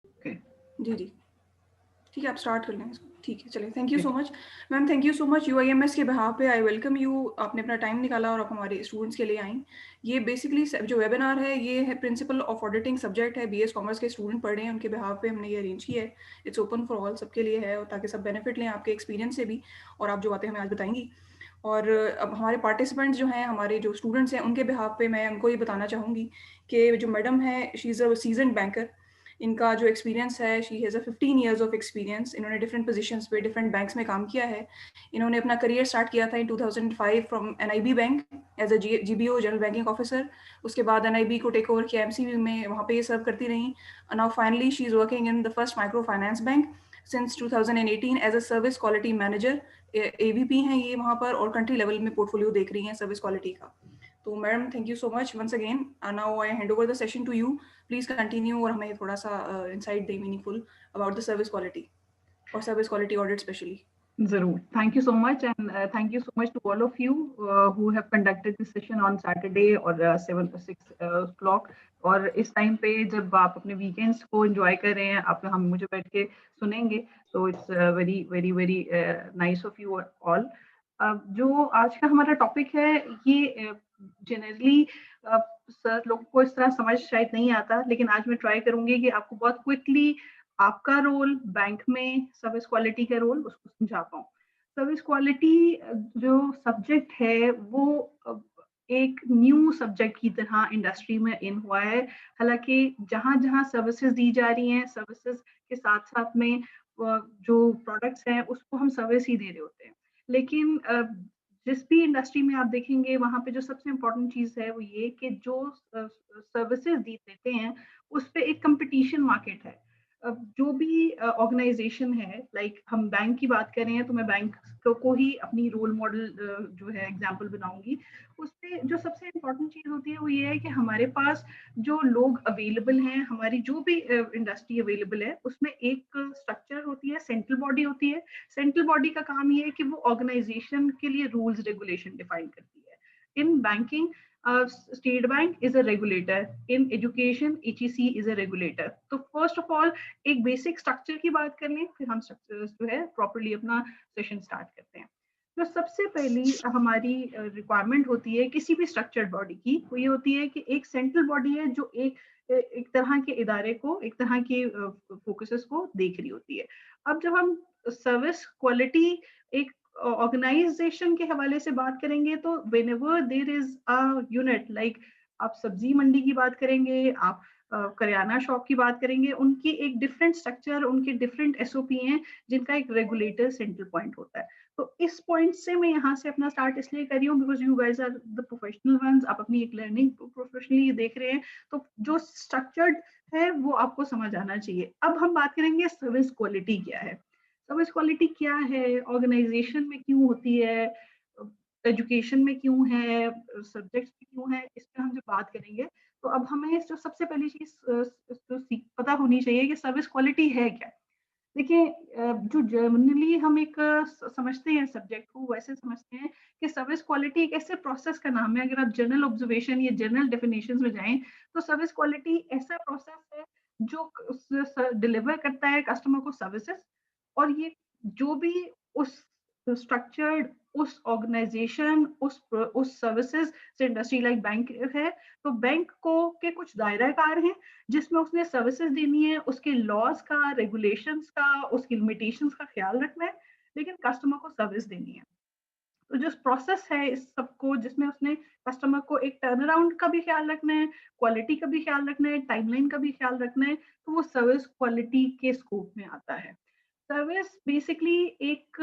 Okay. जी जी, ठीक है, आप स्टार्ट कर लें इसको। ठीक है, चलिए, thank you so much ma'am, thank you so much UIMS के बेहाफ पे। आई वेलकम यू, आपने अपना टाइम निकाला और आप हमारे स्टूडेंट्स के लिए आई। ये बेसिकली जो वेबिनार है ये है प्रिंसिपल ऑफ ऑडिटिंग सब्जेक्ट है, बीएस कॉमर्स के स्टूडेंट पढ़ रहे हैं, उनके बेहाफ पे हमने ये अरेंज किया है। इट्स ओपन फॉर ऑल, सबके लिए है, और ताकि सब बेनिफिट लें आपके एक्सपीरियंस से भी, और आप जो बातें हमें आज बताएंगी। और अब हमारे पार्टिसिपेंट्स जो हैं, हमारे जो स्टूडेंट्स हैं, उनके बिहाफ पे मैं उनको ये बताना चाहूँगी कि जो मैडम है, she is a season banker. इनका जो एक्सपीरियंस है, she has a 15 years of experience. इन्होंने डिफरेंट पोजीशंस पे डिफरेंट बैंक्स में काम किया है। इन्होंने अपना करियर स्टार्ट किया था in 2005 from NIB bank as a GBO, general banking officer. उसके बाद एनआईबी को टेक ओवर किया एमसीबी में, वहाँ पे ये सर्व करती रहीं। Now finally she is working in the first micro finance bank since 2018 as a service quality manager. AVP हैं ये वहाँ पर, और कंट्री लेवल में पोर्टफोलियो देख रही हैं सर्विस क्वालिटी का। तो madam, thank you so much once again. Now I hand over the session to you. Please continue और हमें थोड़ा सा इंसाइट दें meaningful about the service quality और service quality audit specially. Zarur. Thank you so much, and thank you so much to all of you who have conducted this session on Saturday or 6 o'clock. और इस time पे जब आप अपने weekends को enjoy कर रहे हैं, आप हम मुझे बैठ के सुनेंगे, तो it's very very very nice of you all. जो आज का हमारा टॉपिक है, ये जनरली सर लोगों को इस तरह समझ शायद नहीं आता, लेकिन आज मैं ट्राई करूंगी कि आपको बहुत क्विकली आपका रोल बैंक में, सर्विस क्वालिटी का रोल, उसको समझा पाऊँ। सर्विस क्वालिटी जो सब्जेक्ट है वो एक न्यू सब्जेक्ट की तरह इंडस्ट्री में इन हुआ है। हालांकि जहाँ जहाँ सर्विसेज दी जा रही हैं, सर्विसेज के साथ साथ में जो प्रोडक्ट्स हैं उसको हम सर्विस ही दे रहे होते हैं। लेकिन जिस भी इंडस्ट्री में आप देखेंगे, वहाँ पे जो सबसे इम्पोर्टेंट चीज़ है वो ये कि जो सर्विसेज देते हैं उस पर एक कंपटीशन मार्केट है। जो भी ऑर्गेनाइजेशन है, लाइक हम बैंक की बात कर रहे हैं, तो मैं बैंक को ही अपनी रोल मॉडल जो है एग्जांपल बनाऊंगी। उसपे जो सबसे इम्पोर्टेंट चीज होती है वो ये है कि हमारे पास जो लोग अवेलेबल हैं, हमारी जो भी इंडस्ट्री अवेलेबल है, उसमें एक स्ट्रक्चर होती है, सेंट्रल बॉडी होती है। सेंट्रल बॉडी का काम ये है कि वो ऑर्गेनाइजेशन के लिए रूल्स रेगुलेशन डिफाइन करती है। In banking, State Bank is a regulator. In education, HEC is a regulator. तो फर्स्ट ऑफ ऑल एक बेसिक स्ट्रक्चर की बात कर लें, फिर हम स्ट्रक्चर जो है प्रॉपरली अपना सेशन स्टार्ट करते हैं। तो सबसे पहली हमारी रिक्वायरमेंट होती है किसी भी स्ट्रक्चर्ड बॉडी की, वो ये होती है कि एक सेंट्रल बॉडी है जो एक तरह के इदारे को, एक तरह के फोकसेस को देख रही होती है। अब जब हम सर्विस क्वालिटी एक ऑर्गेनाइजेशन के हवाले से बात करेंगे, तो whenever there is a unit, like आप सब्जी मंडी की बात करेंगे, आप करियाना शॉप की बात करेंगे, उनकी एक डिफरेंट स्ट्रक्चर, उनके डिफरेंट एसओपी हैं, जिनका एक रेगुलेटर सेंट्रल पॉइंट होता है। तो इस पॉइंट से मैं यहाँ से अपना स्टार्ट इसलिए कर रही हूँ because you guys are the professional ones, आप अपनी एक लर्निंग प्रोफेशनली देख रहे हैं, तो जो स्ट्रक्चर्ड है वो आपको समझ आना चाहिए। अब हम बात करेंगे सर्विस क्वालिटी क्या है। सर्विस क्वालिटी क्या है, ऑर्गेनाइजेशन में क्यों होती है, एजुकेशन में क्यों है, सब्जेक्ट्स में क्यों है, इस पर हम जब बात करेंगे, तो अब हमें जो सबसे पहली चीज पता होनी चाहिए कि सर्विस क्वालिटी है क्या। देखिए, जो जनरली हम एक समझते हैं सब्जेक्ट को, वैसे समझते हैं कि सर्विस क्वालिटी एक ऐसे प्रोसेस का नाम है। अगर आप जनरल ऑब्जर्वेशन या जनरल डेफिनेशन में जाएं, तो सर्विस क्वालिटी ऐसा प्रोसेस है जो डिलीवर करता है कस्टमर को सर्विसेज, और ये जो भी उस स्ट्रक्चर्ड, उस ऑर्गेनाइजेशन, उस सर्विसेज से इंडस्ट्री, लाइक बैंक है, तो बैंक को के कुछ दायरा कार हैं जिसमें उसने सर्विसेज देनी है, उसके लॉज का, रेगुलेशंस का, उसकी लिमिटेशंस का ख्याल रखना है, लेकिन कस्टमर को सर्विस देनी है। तो जो प्रोसेस है इस सबको, जिसमें उसने कस्टमर को एक टर्न अराउंड का भी ख्याल रखना है, क्वालिटी का भी ख्याल रखना है, टाइमलाइन का भी ख्याल रखना है, तो वो सर्विस क्वालिटी के स्कोप में आता है। सर्विस बेसिकली एक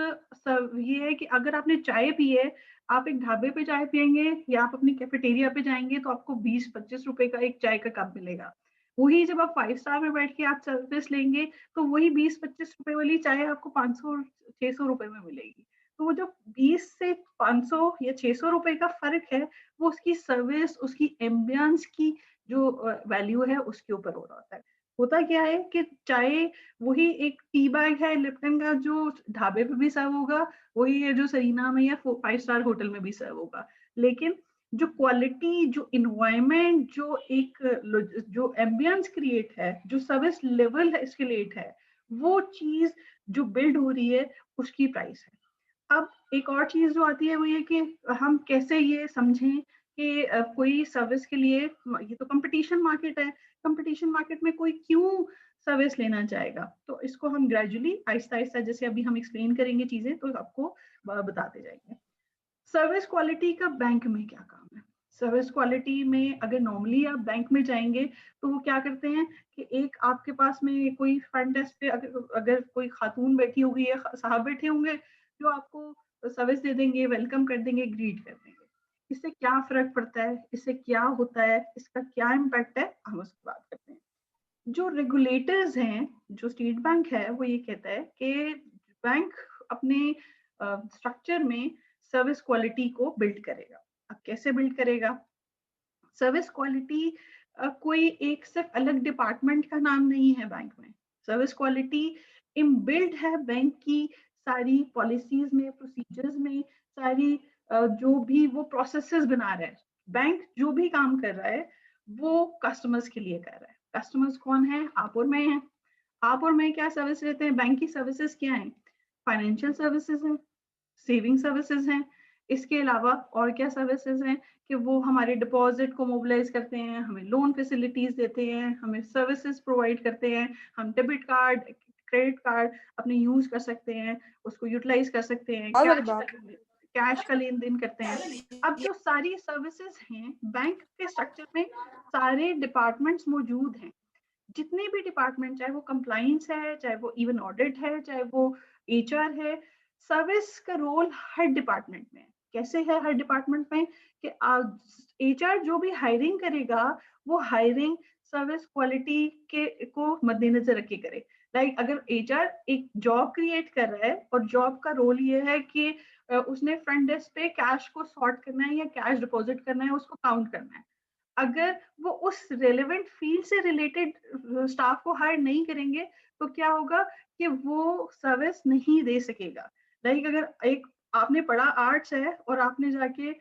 ये है कि अगर आपने चाय पी है, आप एक ढाबे पे चाय पियेंगे या आप अपनी कैफेटेरिया पे जाएंगे, तो आपको 20-25 रुपए का एक चाय का कप मिलेगा। वही जब आप 5 स्टार में बैठ के आप सर्विस लेंगे, तो वही 20-25 रुपए वाली चाय आपको 500-600 रुपए में मिलेगी। तो वो जो 20 से 500 या 600 रुपए का फर्क है, वो उसकी सर्विस, उसकी एम्बियंस की जो वैल्यू है उसके ऊपर हो रहा होता है। होता क्या है कि चाहे वही एक टी बैग है लिप्टन का जो ढाबे पे भी सर्व होगा, वही है जो सरीना में या 5 स्टार होटल में भी सर्व होगा, लेकिन जो क्वालिटी, जो इन्वायरमेंट, जो एम्बियंस क्रिएट है, जो सर्विस लेवल एस्केलेट है, वो चीज जो बिल्ड हो रही है उसकी प्राइस है। अब एक और चीज जो आती है वो ये कि हम कैसे ये समझें कि कोई सर्विस के लिए, ये तो कंपटीशन मार्केट है, कंपटीशन मार्केट में कोई क्यों सर्विस लेना चाहेगा, तो इसको हम ग्रेजुअली आहिस्ता आहिस्ता जैसे अभी हम एक्सप्लेन करेंगे चीजें तो आपको बताते जाएंगे। सर्विस क्वालिटी का बैंक में क्या काम है? सर्विस क्वालिटी में अगर नॉर्मली आप बैंक में जाएंगे तो वो क्या करते हैं कि एक आपके पास में कोई फ्रंट डेस्क पे अगर कोई खातून बैठी होगी या साहब बैठे होंगे जो आपको सर्विस दे देंगे, वेलकम कर देंगे, ग्रीट कर देंगे। इससे क्या फर्क पड़ता है, इससे क्या होता है, इसका क्या इम्पैक्ट है, हम उसकी बात करते हैं। जो रेगुलेटर्स हैं, जो स्टेट बैंक है, वो ये कहता है कि बैंक अपने स्ट्रक्चर में सर्विस क्वालिटी को बिल्ड करेगा। अब कैसे बिल्ड करेगा? सर्विस क्वालिटी कोई एक सिर्फ अलग डिपार्टमेंट का नाम नहीं है बैंक में। सर्विस क्वालिटी इनबिल्ट है बैंक की सारी पॉलिसीज में, प्रोसीजर्स में, सारी जो भी वो प्रोसेसेस बना रहा है। बैंक जो भी काम कर रहा है वो कस्टमर्स के लिए कर रहा है। कस्टमर्स कौन है? आप और मैं हैं। आप और मैं क्या सर्विस लेते हैं? बैंक की सर्विसेज क्या है? फाइनेंशियल सर्विसेज हैं, सेविंग सर्विसेज हैं, इसके अलावा और क्या सर्विसेज हैं कि वो हमारे डिपॉजिट को मोबिलाइज करते हैं, हमें लोन फैसिलिटीज देते हैं, हमें सर्विसेज प्रोवाइड करते हैं, हम डेबिट कार्ड, क्रेडिट कार्ड अपने यूज कर सकते हैं, उसको यूटिलाइज कर सकते हैं, कैश का लेन देन करते हैं। अब जो सारी सर्विसेज हैं बैंक के स्ट्रक्चर में, सारे डिपार्टमेंट्स मौजूद हैं। जितने भी डिपार्टमेंट, चाहे वो कंप्लाइंस है, चाहे वो इवन ऑडिट है, चाहे वो एचआर है, सर्विस का रोल हर डिपार्टमेंट में। कैसे है हर डिपार्टमेंट में कि एचआर जो भी हायरिंग करेगा वो हायरिंग सर्विस क्वालिटी के को मद्देनजर रख के करे। लाइक अगर एचआर एक जॉब क्रिएट कर रहा है और जॉब का रोल ये है कि उसने फ्रंट डेस्क पे कैश को सॉर्ट करना है या कैश डिपॉजिट करना है, उसको काउंट करना है, अगर वो उस रेलेवेंट फील्ड से रिलेटेड स्टाफ को हायर नहीं करेंगे तो क्या होगा कि वो सर्विस नहीं दे सकेगा। लाइक अगर एक आपने पढ़ा आर्ट्स है और आपने जाके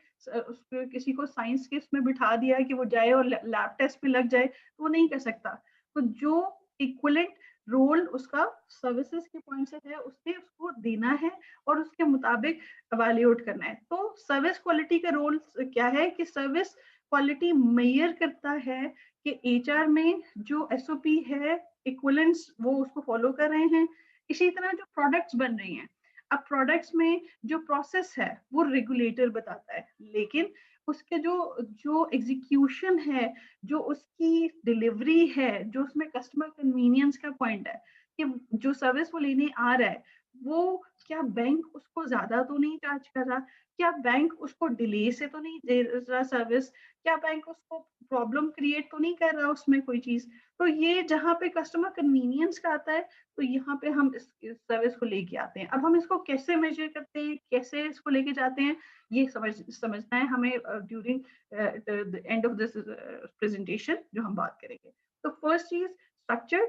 किसी को साइंस के उसमें बिठा दिया है कि वो जाए और लैब टेस्ट पे लग जाए तो वो नहीं कर सकता। तो जो इक्विवेलेंट रोल उसका सर्विसेज के पॉइंट से है उसने उसको देना है और उसके मुताबिक इवैल्यूएट करना है। तो सर्विस क्वालिटी का रोल क्या है कि सर्विस क्वालिटी मेजर करता है कि एचआर में जो एसओपी है, इक्विवेलेंस वो उसको फॉलो कर रहे हैं। इसी तरह जो प्रोडक्ट्स बन रही हैं, अब प्रोडक्ट्स में जो प्रोसेस है वो रेगुलेटर बताता है, लेकिन उसके जो जो एग्जीक्यूशन है, जो उसकी डिलीवरी है, जो उसमें कस्टमर कन्वीनियंस का पॉइंट है कि जो सर्विस वो लेने आ रहा है वो क्या बैंक उसको ज्यादा तो नहीं चार्ज कर रहा, क्या बैंक उसको डिले से तो नहीं दे रहा सर्विस, क्या बैंक उसको प्रॉब्लम क्रिएट तो नहीं कर रहा उसमें कोई चीज। तो ये जहाँ पे कस्टमर कन्वीनियंस का आता है तो यहाँ पे हम इस सर्विस को लेके आते हैं। अब हम इसको कैसे मेजर करते हैं, कैसे इसको लेके जाते हैं, ये समझना है हमें during the end of this presentation जो हम बात करेंगे। तो फर्स्ट चीज स्ट्रक्चर,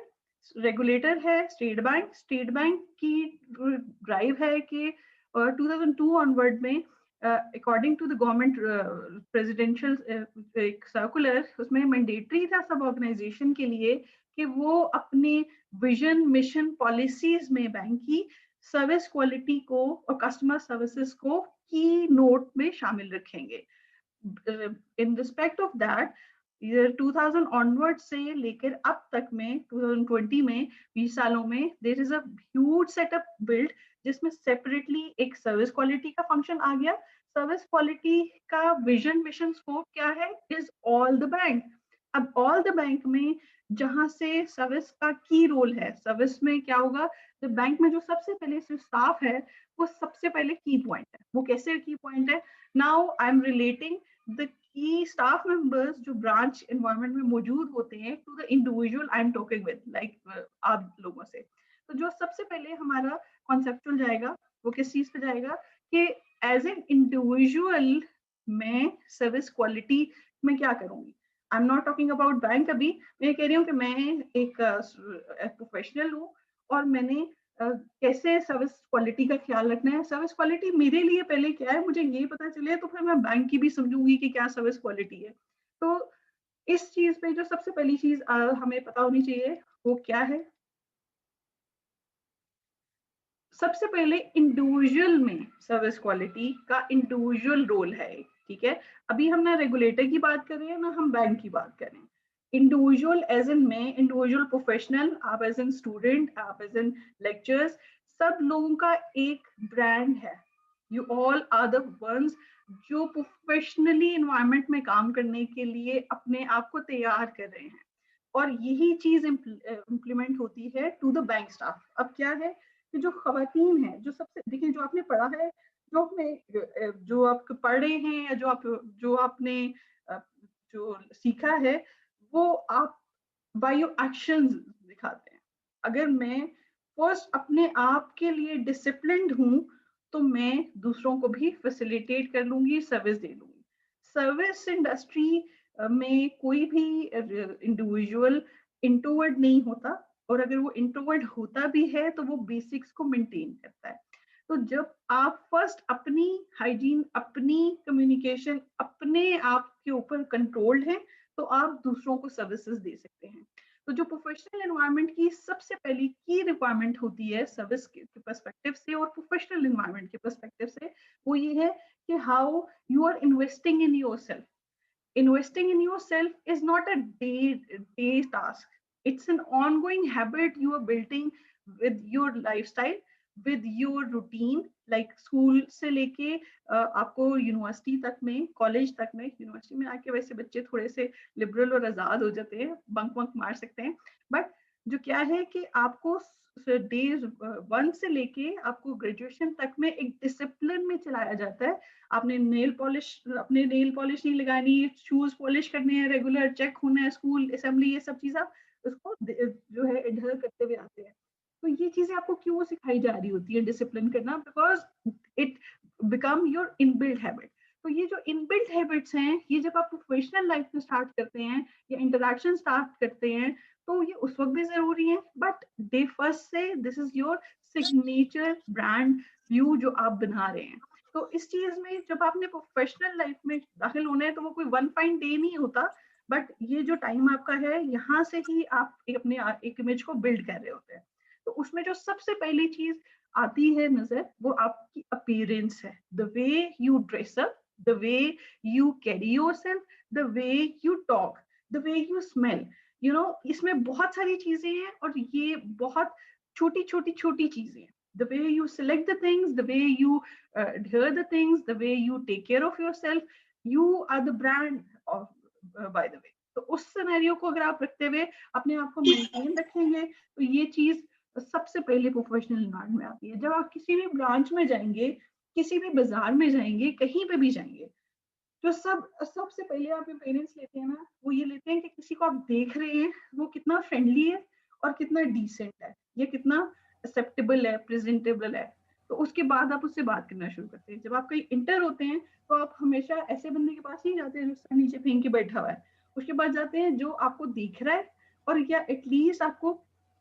रेगुलेटर है स्टेट बैंक। स्टेट बैंक की ड्राइव है कि 2002 ऑनवर्ड में according to the government presidential एक सर्कुलर, उसमें मैंडेटरी था सब ऑर्गेनाइजेशन के लिए कि वो अपने विजन, मिशन, पॉलिसीज में बैंक की सर्विस क्वालिटी को और कस्टमर सर्विसेज को की नोट में शामिल रखेंगे। In respect of that 2000 onward से लेकर अब तक में 2020 में 20 सालों में there is a huge setup build जिसमें सेपरेटली एक सर्विस क्वालिटी का फंक्शन आ गया। सर्विस क्वालिटी का विजन, मिशन, स्कोप क्या है? Is all the bank. अब ऑल द बैंक में जहां से सर्विस का की रोल है, सर्विस में क्या होगा, तो बैंक में जो सबसे पहले स्टाफ है वो सबसे पहले की पॉइंट है। वो कैसे की पॉइंट है? Now I am relating the key staff members जो ब्रांच एनवायरनमेंट में मौजूद होते हैं to the individual I am talking with, like आप लोगों से। तो जो सबसे पहले हमारा कॉन्सेप्चुअल जाएगा वो किस चीज पे जाएगा कि एज एन इंडिविजुअल मैं सर्विस क्वालिटी में क्या करूंगी। I am not talking about bank. अभी मैं कह रही हूँ कि मैं एक प्रोफेशनल हूँ और मैंने कैसे सर्विस क्वालिटी का ख्याल रखना है। सर्विस क्वालिटी मेरे लिए पहले क्या है मुझे ये पता चले, तो फिर मैं बैंक की भी समझूंगी कि क्या सर्विस क्वालिटी है। तो इस चीज पे जो सबसे पहली चीज हमें पता होनी चाहिए वो क्या है। सबसे पहले इंडिविजुअल में सर्विस क्वालिटी का इंडिविजुअल रोल है, ठीक है। अभी हम ना रेगुलेटर की बात कर रहे हैं ना हम बैंक की बात कर रहे हैं। इंडिविजुअल एज इन मैं, इंडिविजुअल प्रोफेशनल, आप एज एन स्टूडेंट, आप एज एन लेक्चरर्स, सब लोगों का एक ब्रांड है। You all are the ones जो प्रोफेशनली इन्वायरमेंट में काम करने के लिए अपने आप को तैयार कर रहे हैं, और यही चीज इम्प्लीमेंट होती है टू द बैंक स्टाफ। अब क्या है कि जो खवातीन है, जो सबसे देखिए जो आपने पढ़ा है, जो आप पढ़ रहे हैं या जो आपने जो सीखा है, वो आप बाय योर एक्शंस दिखाते हैं। अगर मैं फर्स्ट अपने आप के लिए डिसिप्लिन्ड हूँ तो मैं दूसरों को भी फैसिलिटेट कर लूंगी, सर्विस दे लूंगी। सर्विस इंडस्ट्री में कोई भी इंडिविजुअल इंट्रोवर्ट नहीं होता, और अगर वो इंट्रोवर्ट होता भी है तो वो बेसिक्स को मेंटेन करता है। तो जब आप फर्स्ट अपनी हाइजीन, अपनी कम्युनिकेशन, अपने आप के ऊपर कंट्रोल्ड हैं, तो आप दूसरों को सर्विसेज दे सकते हैं। तो जो प्रोफेशनल एनवायरनमेंट की सबसे पहली की रिक्वायरमेंट होती है सर्विस के पर्सपेक्टिव से और प्रोफेशनल एनवायरनमेंट के पर्सपेक्टिव से, वो ये है कि how you are investing in yourself. Investing in yourself is not a day task. It's an ongoing habit you are building with your lifestyle, with your routine. Like school से लेके आपको university तक में, कॉलेज तक में, university में आके वैसे बच्चे थोड़े से लिबरल और आजाद हो जाते हैं, बंक वंक मार सकते हैं। बट जो क्या है कि आपको डे 1 से लेके आपको ग्रेजुएशन तक में एक डिसिप्लिन में चलाया जाता है। आपने अपने नेल पॉलिश नहीं लगानी, शूज पॉलिश करने हैं, रेगुलर चेक होना है, स्कूल असेंबली, ये सब चीज आप उसको जो है एडहर करते हुए आते हैं। तो ये चीजें आपको क्यों सिखाई जा रही होती है डिसिप्लिन करना? Because it become your inbuilt habit. तो ये जो इनबिल्ट हैबिट्स हैं, ये जब आप प्रोफेशनल लाइफ में स्टार्ट करते हैं या इंटरेक्शन स्टार्ट करते हैं, तो ये उस वक्त भी जरूरी है। बट डे फर्स्ट से this is your signature brand view जो आप बना रहे हैं। तो इस चीज में जब आपने प्रोफेशनल लाइफ में दाखिल होना है, तो वो कोई वन फाइन डे नहीं होता, बट ये जो टाइम आपका है, यहाँ से ही आप अपने एक इमेज को बिल्ड कर रहे होते हैं। तो उसमें जो सबसे पहली चीज आती है नजर, वो आपकी अपीयरेंस है। The way you dress up, the way you carry yourself, the way you talk, the way you smell, इसमें बहुत सारी चीजें हैं, और ये बहुत छोटी छोटी छोटी चीजें हैं। The way you select the things, the way you hear the things, the way you take care of yourself, you are the brand of, by the way. तो उस सिनेरियो को अगर आप रखते हुए अपने आप को मेंटेन रखेंगे, तो ये चीज सबसे पहले प्रोफेशनल इन्वायरमेंट में आती है। जब आप किसी भी ब्रांच में जाएंगे, किसी भी बाजार में जाएंगे, कहीं पे भी जाएंगे, जो सबसे पहले आप पेरेंट्स लेते हैं ना, वो ये लेते हैं कि किसी को आप देख रहे हैं वो कितना फ्रेंडली है और कितना डिसेंट है, ये कितना एक्सेप्टेबल है, प्रेजेंटेबल है। तो उसके बाद आप उससे बात करना शुरू करते हैं। जब आप कहीं इंटर होते हैं, तो आप हमेशा ऐसे बंदे के पास नहीं जाते जो सर नीचे फेंक के बैठा हुआ है। उसके बाद जाते हैं जो आपको दिख रहा है, और या एटलीस्ट आपको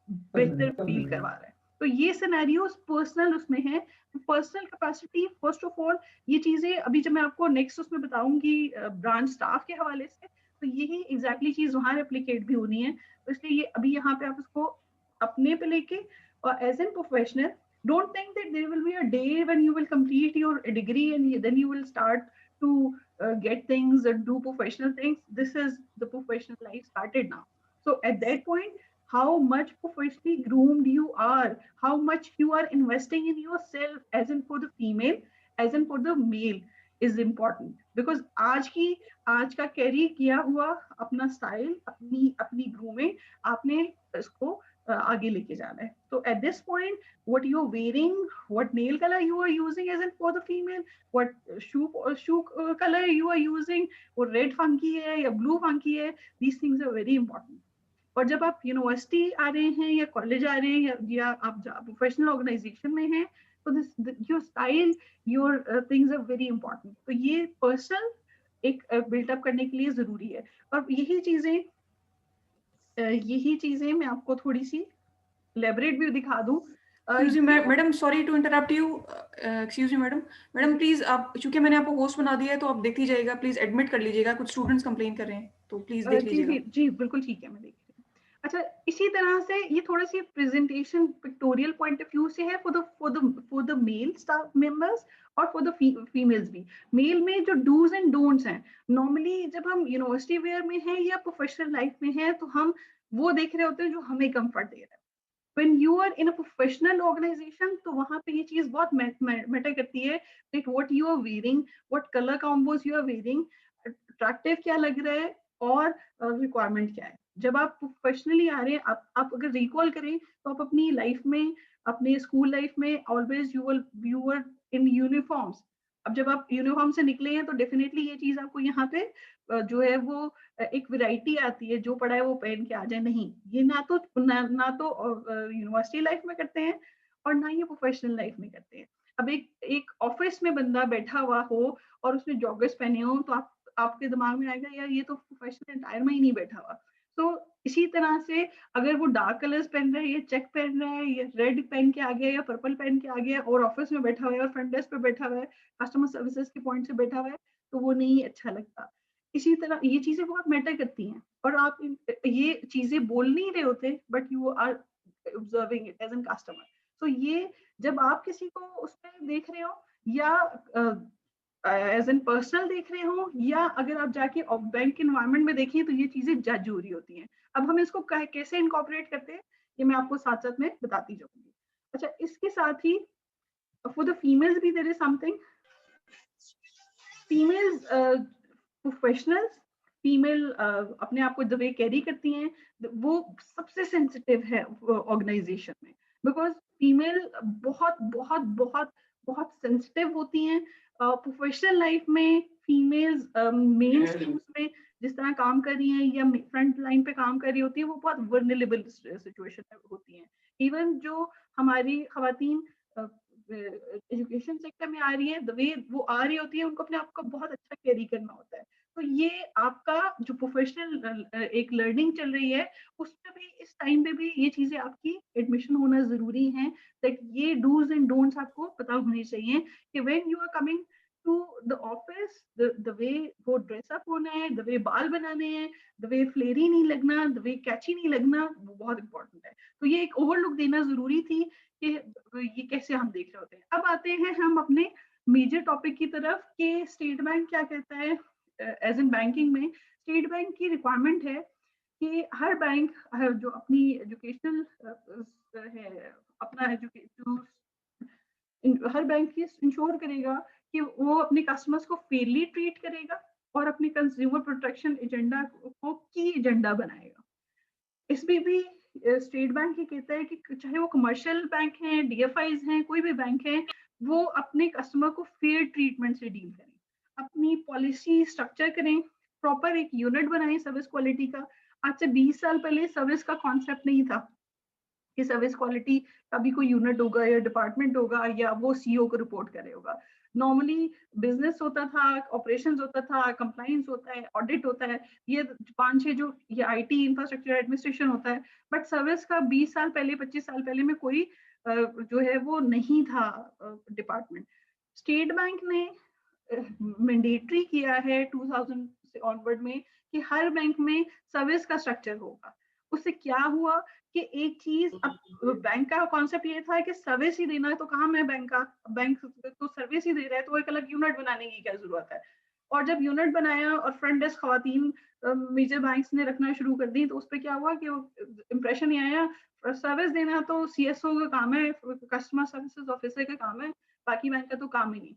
बेहतर फील करवा रहा है। तो ये सिनेरियोस पर्सनल उसमें है। Personal capacity first of all, ये चीजें अभी जब मैं आपको नेक्स्ट उसमें बताऊंगी ब्रांच स्टाफ के हवाले से, तो यही एग्जैक्टली चीज वहां रेप्लिकेट भी होनी है। तो इसलिए ये अभी यहाँ पे आप उसको अपने पे लेके, और as an professional, don't think that there will be a day when you will complete your degree and then you will start to get things and do professional things. This is the professional life started now. So at that point, how much professionally groomed you are, how much you are investing in yourself, as in for the female, as in for the male, is important. Because आज का carry किया हुआ अपना style, अपनी अपनी grooming, आपने इसको आगे लेके जाना है। तो at this point, what you're wearing, what nail color you are using as in for the female, what shoe color you are using, वो red funky है या blue funky है, these things are very important. और जब आप university आ रहे हैं या कॉलेज आ रहे हैं या आप प्रोफेशनल ऑर्गेनाइजेशन में हैं, तो your style, your things are very important. तो ये पर्सनल एक बिल्टअप करने के लिए जरूरी है। और यही चीजें मैं आपको थोड़ी सी लेबरेट भी दिखा दूं। Excuse me madam, sorry to interrupt you, excuse me madam, madam please आप, चूंकि मैंने आपको होस्ट बना दिया है तो आप देखती जाइएगा, प्लीज एडमिट कर लीजिएगा, कुछ स्टूडेंट्स कंप्लेन कर रहे हैं तो प्लीज देख जी लीजिएगा। जी बिल्कुल ठीक है, मैं देख रही हूँ। अच्छा, इसी तरह से ये थोड़ा सी presentation pictorial point of view से है for the male staff members और फॉर द फीमेल्स भी। मेल में जो डूज एंड डोंट्स हैं, नॉर्मली जब हम यूनिवर्सिटी वेयर में हैं या प्रोफेशनल लाइफ में हैं तो हम वो देख रहे होते हैं जो हमें कंफर्ट दे रहा है। when you are in a professional organization तो वहां पे ये चीज बहुत मैटर करती है that what you are wearing, what color combos you are wearing, attractive क्या लग रहा है और रिक्वायरमेंट क्या है। जब आप प्रोफेशनली आ रहे हैं, आप अगर रिकॉल करें तो आप अपनी लाइफ में, अपने स्कूल लाइफ में always you were in uniforms. अब जब आप यूनिफॉर्म से निकले हैं तो डेफिनेटली ये चीज आपको यहाँ पे जो है वो एक वैरायटी आती है, जो पढ़ा है वो पहन के आ जाए। नहीं, ये ना तो यूनिवर्सिटी लाइफ में करते हैं और ना ये प्रोफेशनल लाइफ में करते हैं। अब एक ऑफिस में बंदा बैठा हुआ हो और उसने जॉगर्स पहने हो तो आपके दिमाग में आएगा यार ये तो प्रोफेशनल अटायर में ही नहीं बैठा हुआ। तो इसी तरह से अगर वो डार्क कलर्स पहन रहा है, ये चेक पहन रहा है, ये रेड पहन के आ गया या पर्पल पहन के आ गया और ऑफिस में बैठा हुआ है और फ्रंट डेस्क पे बैठा हुआ है, कस्टमर सर्विसेज के पॉइंट से बैठा हुआ है, तो वो नहीं अच्छा लगता। इसी तरह ये चीजें बहुत मैटर करती हैं और आप ये चीजें बोल नहीं रहे होते but you are observing it as an customer. तो ये जब आप किसी को उस पर देख रहे हो या एज एन पर्सनल देख रहे हो या अगर आप जाके बैंक इन्वायरमेंट में देखें तो ये चीजें जज हो रही होती हैं। अब हम इसको कैसे इनकॉर्पोरेट करते हैं ये मैं आपको साथ साथ में बताती जाऊंगी। अच्छा, इसके साथ ही फॉर द फीमेल्स भी there is something. Females professionals, female अपने आप को द वे कैरी करती हैं वो सबसे सेंसिटिव है ऑर्गेनाइजेशन में, बिकॉज फीमेल बहुत बहुत बहुत बहुत सेंसिटिव होती हैं। प्रोफेशनल लाइफ में फीमेल्स मेन स्ट्रीम्स में जिस तरह काम कर रही हैं या फ्रंट लाइन पे काम कर रही होती है वो बहुत वर्नेरेबल सिचुएशन होती हैं। इवन जो हमारी खवातीन एजुकेशन सेक्टर में आ रही है, द वे वो आ रही होती है उनको अपने आप को बहुत अच्छा कैरी करना होता है। तो ये आपका जो प्रोफेशनल एक लर्निंग चल रही है उसमें भी इस टाइम पे भी ये चीजें आपकी एडमिशन होना जरूरी है। दैट ये डूज एंड डोंट्स आपको पता होने चाहिए कि when you are coming to the office, the way वो ड्रेसअप होना है, द वे बाल बनाने हैं, द वे फ्लेरी नहीं लगना, द वे कैची नहीं लगना, वो बहुत इंपॉर्टेंट है। तो ये एक ओवरलुक देना जरूरी थी कि ये कैसे हम देख रहे होते हैं। अब आते हैं हम अपने मेजर टॉपिक की तरफ कि स्टेट बैंक क्या कहता है एज इन बैंकिंग में। स्टेट बैंक की रिक्वायरमेंट है कि हर बैंक जो अपनी एजुकेशनल है, अपना हर बैंक की इंश्योर करेगा कि वो अपने कस्टमर्स को फेयरली ट्रीट करेगा और अपने कंज्यूमर प्रोटेक्शन एजेंडा को की एजेंडा बनाएगा। इसमें भी स्टेट बैंक ये कहता है कि चाहे वो कमर्शियल बैंक हैं, डीएफआईज हैं, कोई भी बैंक है, वो अपने कस्टमर को फेयर ट्रीटमेंट से डील करें, अपनी पॉलिसी स्ट्रक्चर करें, प्रॉपर एक यूनिट बनाएं सर्विस क्वालिटी का। आज से 20 साल पहले सर्विस का कॉन्सेप्ट नहीं था कि सर्विस क्वालिटी का भी कोई यूनिट होगा या डिपार्टमेंट होगा या वो सीईओ को रिपोर्ट करे होगा। नॉर्मली बिजनेस होता था, ऑपरेशंस होता था, कंप्लायंस होता है, ऑडिट होता है, ये 5-6 जो ये आईटी इंफ्रास्ट्रक्चर एडमिनिस्ट्रेशन होता है। बट सर्विस का 20 साल पहले, 25 साल पहले में कोई जो है वो नहीं था डिपार्टमेंट। स्टेट बैंक ने मैंडेटरी किया है 2000 से ऑनवर्ड में कि हर बैंक में सर्विस का स्ट्रक्चर होगा। उससे क्या हुआ कि एक चीज, अब बैंक का कॉन्सेप्ट ये था कि सर्विस ही देना है तो काम है बैंक का, बैंक तो सर्विस ही दे रहा है तो एक अलग यूनिट बनाने की क्या जरूरत है। और जब यूनिट बनाया और फ्रंट डेस्क खवातीन मेजर बैंक्स ने रखना शुरू कर दी तो उस पर क्या हुआ कि इंप्रेशन ये आया सर्विस देना तो सीएसओ का काम है, कस्टमर सर्विसेज ऑफिसर का काम है, बाकी बैंक का तो काम ही नहीं।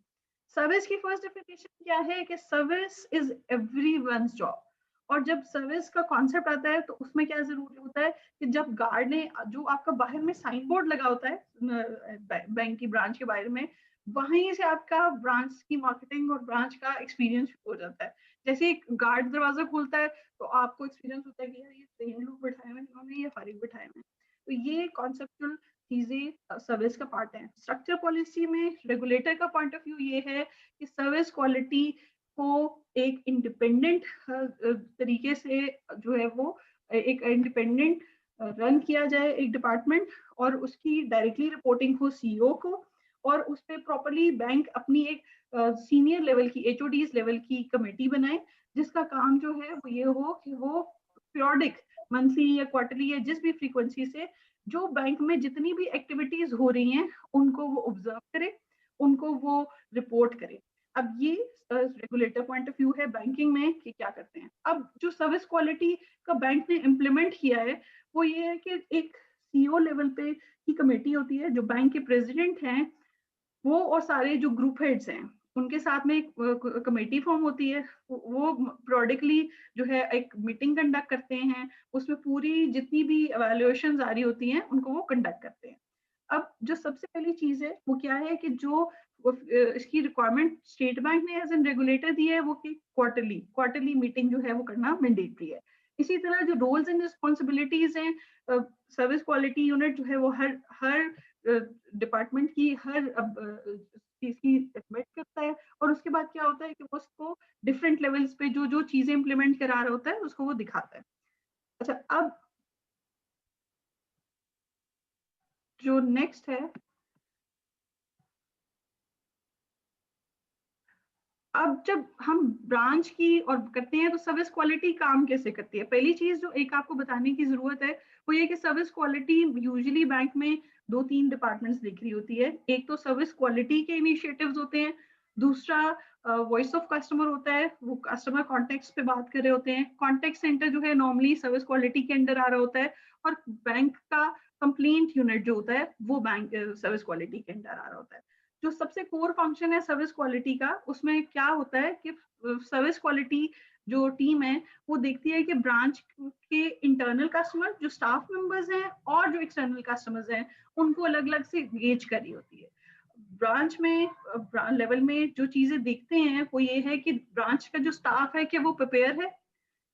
सर्विस की फर्स्ट डेफिनेशन क्या है कि सर्विस इज एवरीवन्स जॉब। और जब सर्विस का कॉन्सेप्ट आता है तो उसमें क्या जरूरी होता है कि जब गार्ड ने जो आपका बाहर में साइन बोर्ड लगा होता है बैंक की ब्रांच के बाहर में, वहीं से आपका ब्रांच की मार्केटिंग और ब्रांच का एक्सपीरियंस हो जाता है। जैसे एक गार्ड दरवाजा खोलता है तो आपको एक्सपीरियंस होता है कि यार ये ट्रेन लोग बिठाए हुए इन्होंने, ये फारिग बिठाए हुए। तो ये कॉन्सेप्चुअल चीजें सर्विस का पार्ट है। स्ट्रक्चर पॉलिसी में रेगुलेटर का पॉइंट ऑफ व्यू ये है कि सर्विस क्वालिटी को एक इंडिपेंडेंट तरीके से जो है वो एक इंडिपेंडेंट रन किया जाए एक डिपार्टमेंट, और उसकी डायरेक्टली रिपोर्टिंग हो सीईओ को, और उस पर प्रॉपरली बैंक अपनी एक सीनियर लेवल की एचओडीज लेवल की कमेटी बनाए, जिसका काम जो है वो ये हो कि वो पीरियोडिक, मंथली या क्वार्टरली या जिस भी फ्रीक्वेंसी से जो बैंक में जितनी भी एक्टिविटीज हो रही हैं उनको वो ऑब्जर्व करे, उनको वो रिपोर्ट करे। अब ये रेगुलेटर पॉइंट ऑफ व्यू है बैंकिंग में कि क्या करते हैं। अब जो सर्विस क्वालिटी का बैंक ने इम्प्लीमेंट किया है वो ये है कि एक सीईओ लेवल पे की कमेटी होती है, जो बैंक के प्रेसिडेंट हैं वो और सारे जो ग्रुप हेड्स हैं उनके साथ में एक कमेटी फॉर्म होती है। वो प्रोडिकली जो है एक मीटिंग कंडक्ट करते हैं, उसमें पूरी जितनी भी एवेल्युएशन आ रही होती हैं उनको वो कंडक्ट करते हैं। अब जो सबसे पहली चीज है वो क्या है कि जो इसकी रिक्वायरमेंट स्टेट बैंक ने एज एन रेगुलेटर दी है वो कि क्वार्टरली मीटिंग जो है वो करना मैंडेटरी है। इसी तरह जो रोल्स एंड रिस्पॉन्सिबिलिटीज हैं, सर्विस क्वालिटी यूनिट जो है वो हर डिपार्टमेंट की हर चीज की एडमिट करता है, और उसके बाद क्या होता है कि वो उसको डिफरेंट लेवल्स पे जो जो चीजें इंप्लीमेंट करा रहा होता है उसको वो दिखाता है। अच्छा, अब जो नेक्स्ट है, अब जब हम ब्रांच की और करते हैं तो सर्विस क्वालिटी काम कैसे करती है। पहली चीज जो एक आपको बताने की जरूरत है वो ये कि सर्विस क्वालिटी यूजुअली बैंक में 2-3 डिपार्टमेंट्स दिख रही होती है। एक तो सर्विस क्वालिटी के इनिशिएटिव्स होते हैं, दूसरा वॉइस ऑफ कस्टमर होता है, वो कस्टमर कॉन्टेक्ट पे बात कर रहे होते हैं। कॉन्टेक्ट सेंटर जो है नॉर्मली सर्विस क्वालिटी के अंडर आ रहा होता है, और बैंक का कंप्लेंट यूनिट जो होता है वो बैंक सर्विस क्वालिटी के अंडर आ रहा होता है। जो सबसे कोर फंक्शन है सर्विस क्वालिटी का, उसमें क्या होता है कि सर्विस क्वालिटी जो टीम है वो देखती है कि ब्रांच के इंटरनल कस्टमर जो स्टाफ मेंबर्स हैं और जो एक्सटर्नल कस्टमर्स हैं उनको अलग अलग से एंगेज करी होती है। ब्रांच में लेवल में जो चीजें देखते हैं वो ये है कि ब्रांच का जो स्टाफ है क्या वो प्रिपेयर है,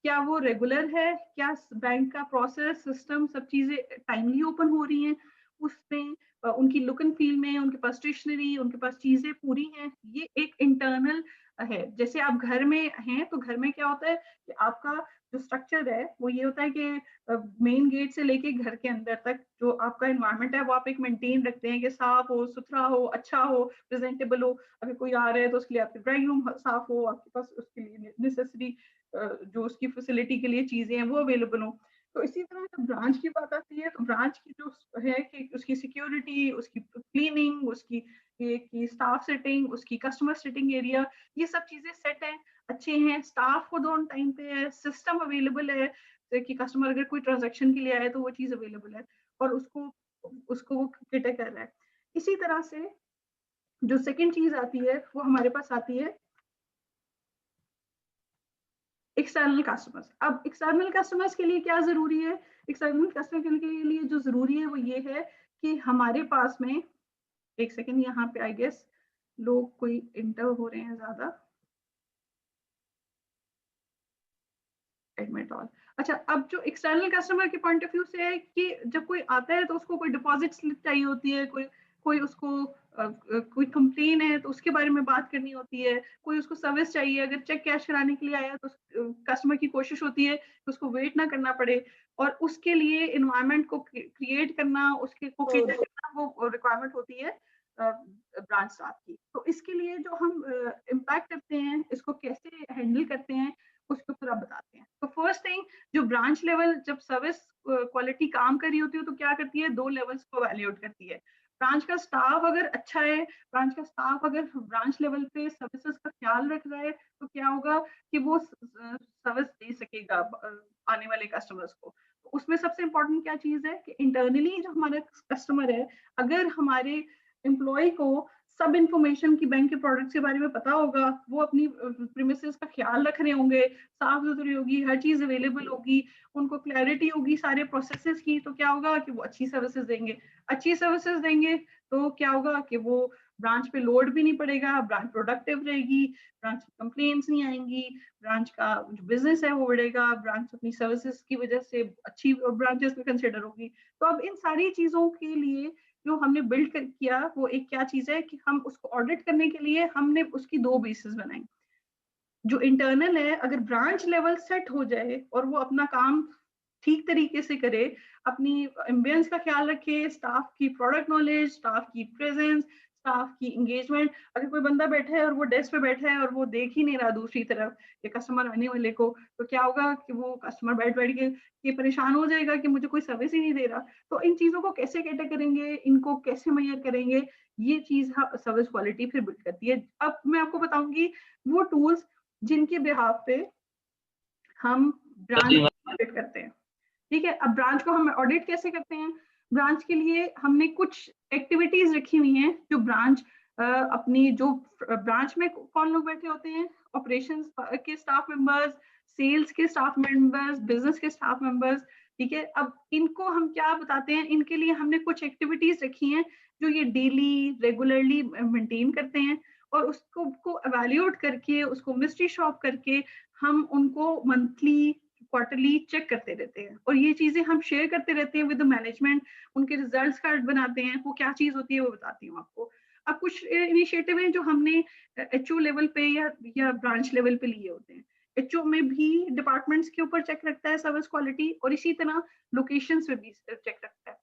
क्या वो रेगुलर है, क्या बैंक का प्रोसेस सिस्टम सब चीजें टाइमली ओपन हो रही हैं, उसमें उनकी लुक एंड फील में उनके पास स्टेशनरी, उनके पास चीजें पूरी हैं। ये एक इंटरनल है। जैसे आप घर में हैं तो घर में क्या होता है कि आपका जो स्ट्रक्चर है वो ये होता है कि मेन गेट से लेके घर के अंदर तक जो आपका एनवायरनमेंट है वो आप एक मेंटेन रखते हैं कि साफ हो, सुथरा हो, अच्छा हो, प्रेजेंटेबल हो। अगर कोई आ रहा है तो उसके लिए आपके ड्राइंग रूम साफ हो, आपके पास उसके लिए नेसेसरी जो उसकी फैसिलिटी के लिए चीजें हैं वो अवेलेबल हो। तो इसी तरह जब ब्रांच की बात आती है तो ब्रांच की जो है कि उसकी सिक्योरिटी, उसकी क्लीनिंग, उसकी की स्टाफ सेटिंग, उसकी कस्टमर सेटिंग एरिया, ये सब चीजें सेट हैं, अच्छे हैं, स्टाफ को दोनों टाइम पे है, सिस्टम अवेलेबल है कि कस्टमर अगर कोई ट्रांजेक्शन के लिए आए तो वो चीज अवेलेबल है और उसको उसको वो कैटर कर रहा है। इसी तरह से जो सेकंड चीज आती है वो हमारे पास आती है एक्सटर्नल कस्टमर्स। अब एक्सटर्नल कस्टमर्स के लिए क्या जरूरी है? एक्सटर्नल कस्टमर के लिए जो जरूरी है वो ये है कि हमारे पास में, एक सेकेंड यहाँ पे आई गेस लोग कोई इंटर हो रहे हैं ज्यादा, एडमिट ऑल। अच्छा, अब जो एक्सटर्नल कस्टमर के पॉइंट ऑफ व्यू से है कि जब कोई आता है तो उसको कोई डिपॉजिट स्लिप चाहिए होती है, कोई कोई उसको कोई कंप्लेन है तो उसके बारे में बात करनी होती है, कोई उसको सर्विस चाहिए, अगर चेक कैश कराने के लिए आया तो कस्टमर की कोशिश होती है कि उसको वेट ना करना पड़े, और उसके लिए इन्वायरमेंट को क्रिएट करना, उसके को कैटर करना वो रिक्वायरमेंट होती है ब्रांच स्टाफ की। तो इसके लिए जो हम इम्पैक्ट करते हैं, इसको कैसे हैंडल करते हैं, उसके ऊपर आप बताते हैं। तो फर्स्ट थिंग, जो ब्रांच लेवल जब सर्विस क्वालिटी काम कर रही होती है तो क्या करती है, 2 लेवल्स को वैल्यूएट करती है। ब्रांच का स्टाफ अगर अच्छा है, ब्रांच का स्टाफ अगर ब्रांच लेवल पे सर्विसेज का ख्याल रख रहा है तो क्या होगा कि वो सर्विस दे सकेगा आने वाले कस्टमर्स को। तो उसमें सबसे इंपॉर्टेंट क्या चीज है कि इंटरनली जो हमारा कस्टमर है, अगर हमारे एम्प्लॉय को सब इंफॉर्मेशन की बैंक के प्रोडक्ट्स के बारे में पता होगा, वो अपनी प्रीमिसेस का ख्याल रख रहे होंगे, साफ सुथरी होगी, हर चीज अवेलेबल होगी, उनको क्लैरिटी होगी सारे प्रोसेसेस की, तो क्या होगा कि वो अच्छी सर्विसेज देंगे। अच्छी सर्विसेज देंगे तो क्या होगा कि वो ब्रांच पे लोड भी नहीं पड़ेगा, ब्रांच प्रोडक्टिव रहेगी, ब्रांच कंप्लेंट्स नहीं आएंगी, ब्रांच का जो बिजनेस है वो बढ़ेगा, ब्रांच अपनी सर्विसेज की वजह से अच्छी ब्रांचेस में कंसिडर होगी। तो अब इन सारी चीजों के लिए जो हमने बिल्ड किया वो एक क्या चीज है कि हम उसको ऑडिट करने के लिए हमने उसकी 2 बेसिस बनाई। जो इंटरनल है, अगर ब्रांच लेवल सेट हो जाए और वो अपना काम ठीक तरीके से करे, अपनी एम्बियंस का ख्याल रखे, स्टाफ की प्रोडक्ट नॉलेज, स्टाफ की प्रेजेंस, स्टाफ की इंगेजमेंट। अगर कोई बंदा बैठा है और वो डेस्क पे बैठा है और वो देख ही नहीं रहा दूसरी तरफ ये कस्टमर आने वाले को, तो क्या होगा कि वो कस्टमर बैठ बैठ के ये परेशान हो जाएगा कि मुझे कोई सर्विस ही नहीं दे रहा। तो इन चीजों को कैसे कैटर करेंगे, इनको कैसे मेजर करेंगे, ये चीज सर्विस क्वालिटी फिर बिल्ड करती है। अब मैं आपको बताऊंगी वो टूल्स जिनके बिहाफ पे हम ब्रांच ऑडिट करते हैं। ठीक है, अब ब्रांच को हम ऑडिट कैसे करते हैं? ब्रांच के लिए हमने कुछ एक्टिविटीज रखी हुई हैं जो ब्रांच अपनी जो ब्रांच में कौन लोग बैठे होते हैं, ऑपरेशंस के स्टाफ मेंबर्स, सेल्स के स्टाफ मेंबर्स, बिजनेस के स्टाफ मेंबर्स। ठीक है, अब इनको हम क्या बताते हैं, इनके लिए हमने कुछ एक्टिविटीज रखी हैं जो ये डेली रेगुलरली मेंटेन करते हैं, और उसको एवेल्यूएट करके, उसको मिस्ट्री शॉप करके हम उनको मंथली क्वार्टरली चेक करते रहते हैं, और ये चीजें हम शेयर करते रहते हैं विद मैनेजमेंट। उनके रिजल्ट्स कार्ड बनाते हैं, वो क्या चीज होती है वो बताती हूँ आपको। अब कुछ इनिशिएटिव हैं जो हमने एचओ लेवल पे या ब्रांच लेवल पे लिए होते हैं। एचओ में भी डिपार्टमेंट्स के ऊपर चेक रखता है सर्विस क्वालिटी, और इसी तरह लोकेशंस पे भी चेक रखता है।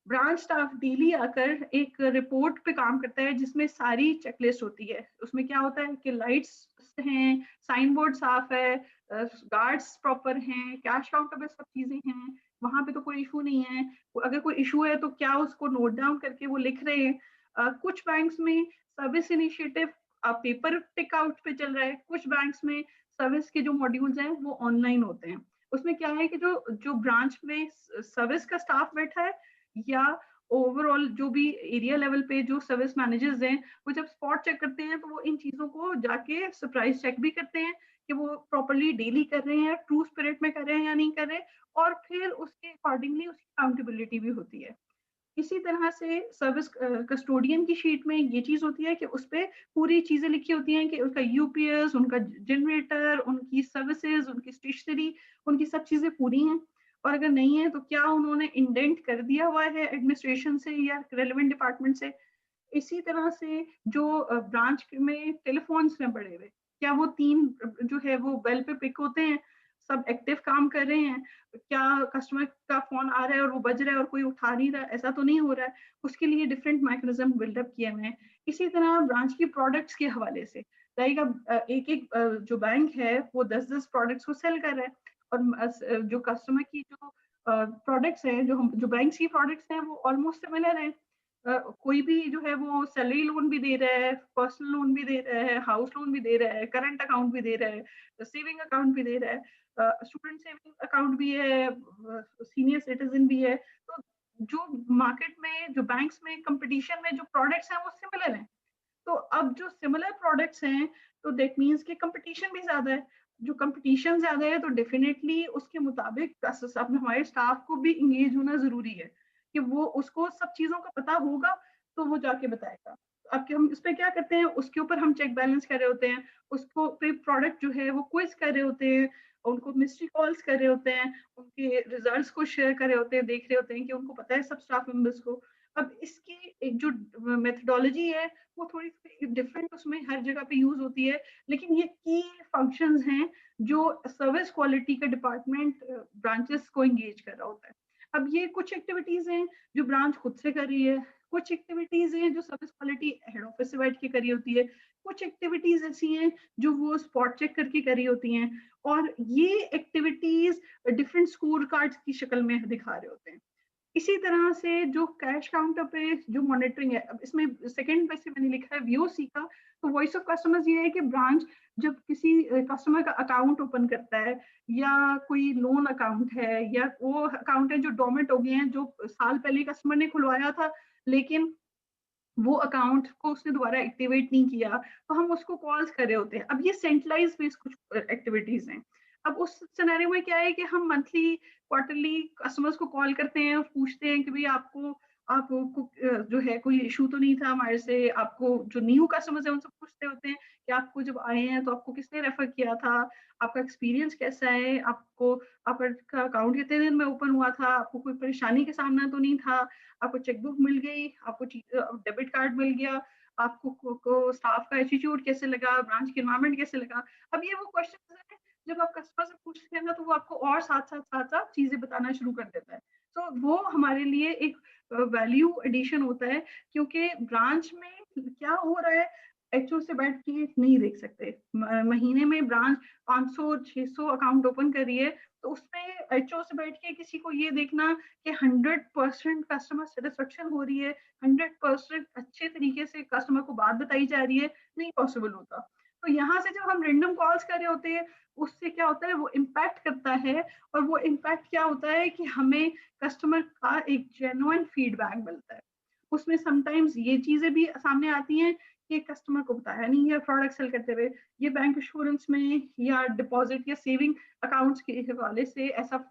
ब्रांच स्टाफ डेली आकर एक रिपोर्ट पे काम करता है जिसमें सारी चेकलिस्ट होती है। उसमें क्या होता है कि लाइट्स हैं, साइन बोर्ड साफ है, गार्ड्स प्रॉपर हैं, कैश काउंटर पे सब चीजें हैं, वहां पे तो कोई इशू नहीं है। अगर कोई इशू है तो क्या उसको नोट डाउन करके वो लिख रहे हैं। कुछ बैंक्स में service initiative paper tick out पे चल रहा है, कुछ बैंक्स में सर्विस के जो मॉड्यूल्स हैं वो ऑनलाइन होते हैं। उसमें क्या है कि जो जो ब्रांच में सर्विस का स्टाफ बैठा है या ओवरऑल जो भी एरिया लेवल पे जो सर्विस मैनेजर्स हैं, वो जब स्पॉट चेक करते हैं तो वो इन चीजों को जाके सरप्राइज चेक भी करते हैं कि वो प्रॉपरली डेली कर रहे हैं, ट्रू स्पिरिट में कर रहे हैं या नहीं कर रहे, और फिर उसके अकॉर्डिंगली उसकी अकाउंटेबिलिटी भी होती है। इसी तरह से सर्विस कस्टोडियन की शीट में ये चीज होती है कि उस पर पूरी चीजें लिखी होती हैं कि उसका यूपीएस, उनका जनरेटर, उनकी सर्विसेज, उनकी स्टेशनरी, उनकी सब चीजें पूरी हैं, और अगर नहीं है तो क्या उन्होंने इंडेंट कर दिया हुआ है एडमिनिस्ट्रेशन से या रेलेवेंट डिपार्टमेंट से। इसी तरह से जो ब्रांच में टेलीफोन्स में पड़े हुए, क्या वो 3 जो है वो बेल पे पिक होते हैं, सब एक्टिव काम कर रहे हैं, क्या कस्टमर का फोन आ रहा है और वो बज रहा है और कोई उठा नहीं रहा, ऐसा तो नहीं हो रहा है। उसके लिए डिफरेंट मैकेनिज्म बिल्डअप किए हुए हैं। इसी तरह ब्रांच की प्रोडक्ट्स के हवाले से, लाइक अब एक एक जो बैंक है वो 10-10 प्रोडक्ट्स को सेल कर रहा है, और जो कस्टमर की जो प्रोडक्ट्स हैं, जो बैंक्स की प्रोडक्ट्स हैं वो ऑलमोस्ट सिमिलर हैं। कोई भी जो है वो सैलरी लोन भी दे रहा है, पर्सनल लोन भी दे रहा है, हाउस लोन भी दे रहा है, करंट अकाउंट भी दे रहा है, सेविंग अकाउंट भी दे रहा है, स्टूडेंट सेविंग अकाउंट भी है, सीनियर सिटीजन भी है। तो जो मार्केट में, जो बैंक्स में कंपटीशन में जो प्रोडक्ट्स हैं वो सिमिलर हैं। तो अब जो सिमिलर प्रोडक्ट्स हैं तो दैट मीन्स कि कंपटीशन भी ज्यादा है। जो कंपटीशन ज्यादा है तो डेफिनेटली उसके मुताबिक हमारे स्टाफ को भी इंगेज होना जरूरी है कि वो उसको सब चीजों का पता होगा तो वो जाके बताएगा। अब हम इस पे क्या करते हैं, उसके ऊपर हम चेक बैलेंस कर रहे होते हैं, उसको पे प्रोडक्ट जो है वो क्विज कर रहे होते हैं, उनको मिस्ट्री कॉल्स कर रहे होते हैं, उनके रिजल्ट्स को शेयर कर रहे होते हैं, देख रहे होते हैं कि उनको पता है सब स्टाफ मेंबर्स को। अब इसकी एक जो मेथडोलॉजी है वो थोड़ी सी डिफरेंट उसमें हर जगह पे यूज होती है, लेकिन ये की फंक्शंस हैं जो सर्विस क्वालिटी का डिपार्टमेंट ब्रांचेस को एंगेज कर रहा होता है। अब ये कुछ एक्टिविटीज हैं जो ब्रांच खुद से कर रही है, कुछ एक्टिविटीज हैं जो सर्विस क्वालिटी हेड ऑफिस से बैठ के करी होती है, कुछ एक्टिविटीज ऐसी हैं जो वो स्पॉट चेक करके करी होती हैं, और ये एक्टिविटीज डिफरेंट स्कोर कार्ड्स की शक्ल में दिखा रहे होते हैं। इसी तरह से जो कैश काउंटर पे जो मॉनिटरिंग है, अब इसमें सेकंड पे से मैंने लिखा है वीओसी का, तो वॉइस ऑफ कस्टमर्स ये है कि ब्रांच जब किसी कस्टमर का अकाउंट ओपन करता है, या कोई लोन अकाउंट है, या वो अकाउंट है जो डोमेट हो गए हैं, जो साल पहले कस्टमर ने खुलवाया था लेकिन वो अकाउंट को उसने दोबारा एक्टिवेट नहीं किया, तो हम उसको कॉल्स कर रहे होते हैं। अब ये सेंट्रलाइज बेस्ड कुछ एक्टिविटीज हैं। अब उस सिनेरियो में क्या है कि हम मंथली क्वार्टरली कस्टमर्स को कॉल करते हैं और पूछते हैं कि भाई आपको जो है कोई इशू तो नहीं था हमारे से। आपको जो न्यू कस्टमर्स हैं उनसे पूछते होते हैं कि आपको जब आए हैं तो आपको किसने रेफर किया था, आपका एक्सपीरियंस कैसा है, आपको आपका अकाउंट कितने दिन में ओपन हुआ था, आपको कोई परेशानी का सामना तो नहीं था, आपको चेकबुक मिल गई, आपको डेबिट कार्ड मिल गया, आपको स्टाफ का एटीट्यूड कैसे लगा, ब्रांच की एनवायरनमेंट कैसे लगा। अब ये वो क्वेश्चन है जब आप कस्टमर से पूछते हैं ना तो वो आपको और साथ साथ चीजें बताना शुरू कर देता है। तो वो हमारे लिए एक वैल्यू एडिशन होता है, क्योंकि ब्रांच में क्या हो रहा है एचओ से बैठ के नहीं देख सकते। महीने में ब्रांच 500-600 अकाउंट ओपन कर रही है, तो उसमें एचओ से बैठ के किसी को ये देखना कि 100% कस्टमर सेटिस्फेक्शन हो रही है, 100% अच्छे तरीके से कस्टमर को बात बताई जा रही है, नहीं पॉसिबल होता। तो यहाँ से जब हम रेंडम कॉल्स कर रहे होते हैं, उससे क्या होता है वो इम्पैक्ट करता है, और वो इम्पैक्ट क्या होता है कि हमें कस्टमर का एक जेन्युइन फीडबैक मिलता है। उसमें समटाइम्स ये चीजें भी सामने आती हैं कि कस्टमर को बताया नहीं है प्रोडक्ट सेल करते हुए, ये बैंक इंश्योरेंस में या डिपॉजिट या सेविंग अकाउंट्स के हवाले से ऐसा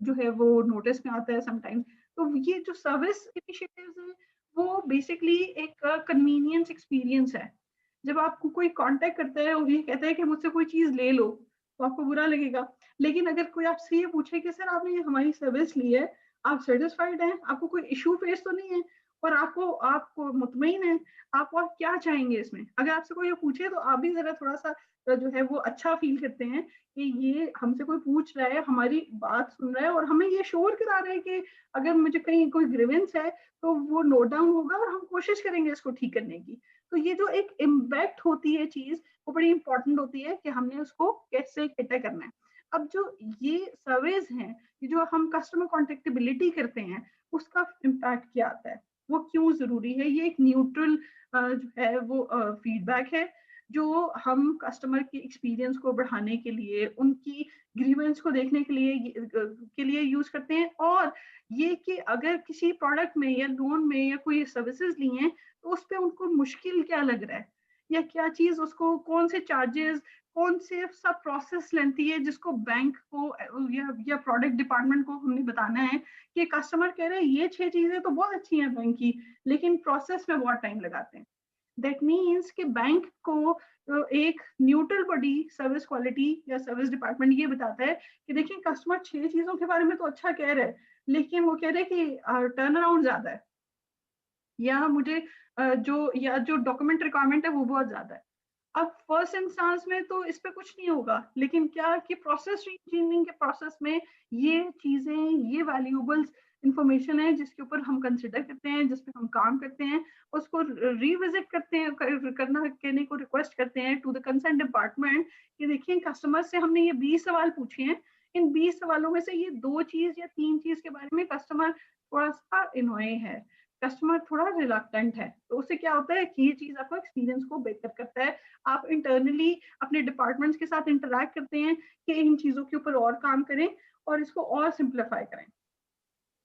जो है वो नोटिस में आता है समटाइम्स। तो ये जो सर्विस इनिशिएटिव्स है वो बेसिकली एक कन्वीनियंस एक्सपीरियंस है। जब आपको कोई कांटेक्ट करता है और ये कहता है कि मुझसे कोई चीज ले लो, तो आपको बुरा लगेगा। लेकिन अगर कोई आपसे ये पूछे कि सर आपने हमारी सर्विस ली है, आप सेटिस्फाइड हैं, आपको कोई इशू फेस तो नहीं है, और आपको आपको मुतमईन है, आप और क्या चाहेंगे इसमें, अगर आपसे कोई ये पूछे तो आप भी जरा थोड़ा सा जो है वो अच्छा फील करते हैं कि ये हमसे कोई पूछ रहा है, हमारी बात सुन रहा है, और हमें ये श्योर करा रहा है कि अगर मुझे कहीं कोई ग्रीवेंस है तो वो नोट डाउन होगा और हम कोशिश करेंगे इसको ठीक करने की। तो ये जो एक इम्पैक्ट होती है चीज, वो बड़ी इंपॉर्टेंट होती है कि हमने उसको कैसे कैटर करना है। अब जो ये सर्वेज हैं, ये जो हम कस्टमर कॉन्टेक्टेबिलिटी करते हैं, उसका इम्पैक्ट क्या आता है, वो क्यों जरूरी है। ये एक न्यूट्रल जो है वो फीडबैक है, जो हम कस्टमर के एक्सपीरियंस को बढ़ाने के लिए, उनकी ग्रीवेंस को देखने के लिए यूज करते हैं। और ये कि अगर किसी प्रोडक्ट में या लोन में या कोई सर्विसेज ली हैं, तो उस पर उनको मुश्किल क्या लग रहा है, या क्या चीज उसको, कौन से चार्जेस, कौन से सब प्रोसेस लेंथी है जिसको बैंक को या प्रोडक्ट डिपार्टमेंट को हमने बताना है कि कस्टमर कह रहे हैं ये 6 चीजें तो बहुत अच्छी हैं बैंक की, लेकिन प्रोसेस में बहुत टाइम लगाते हैं। दैट मीन्स कि बैंक को एक न्यूट्रल बॉडी सर्विस क्वालिटी या सर्विस डिपार्टमेंट ये बताता है कि देखिए कस्टमर 6 चीजों के बारे में तो अच्छा कह रहे हैं, लेकिन वो कह रहे हैं कि टर्न अराउंड ज्यादा है, या मुझे जो डॉक्यूमेंट रिक्वायरमेंट है वो बहुत ज्यादा है। अब फर्स्ट इंस्टांस में तो इस पे कुछ नहीं होगा, लेकिन क्या कि प्रोसेस इंजीनियरिंग के प्रोसेस में ये चीजें, ये वैल्यूएबल्स इंफॉर्मेशन है जिसके ऊपर हम कंसिडर करते हैं, जिस पे हम काम करते हैं, उसको रिविजिट करते हैं, करना कहने को रिक्वेस्ट करते हैं टू द कंसर्न डिपार्टमेंट कि देखिए कस्टमर से हमने ये 20 सवाल पूछे हैं, इन 20 सवालों में से ये 2 चीज या 3 चीज के बारे में कस्टमर थोड़ा सा इनोए है, कस्टमर थोड़ा रिलक्टेंट है। तो उससे क्या होता है कि ये चीज आपको एक्सपीरियंस को बेहतर करता है। आप इंटरनली अपने डिपार्टमेंट्स के साथ इंटरेक्ट करते हैं कि इन चीजों के ऊपर और काम करें और इसको और सिंप्लीफाई करें।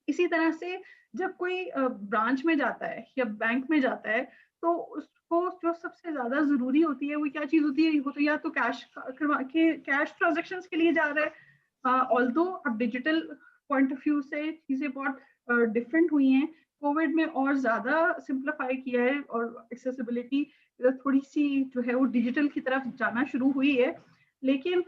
इसी तरह से जब कोई ब्रांच में जाता है या बैंक में जाता है, तो उसको जो सबसे ज्यादा जरूरी होती है वो क्या चीज होती है, वो तो या तो कैश ट्रांजेक्शन के लिए जा रहा है। ऑल्दो अब डिजिटल पॉइंट ऑफ व्यू से चीजें बहुत डिफरेंट हुई हैं, कोविड में और ज्यादा सिंप्लीफाई किया है और एक्सेसिबिलिटी थोड़ी सी जो है वो डिजिटल की तरफ जाना शुरू हुई है। लेकिन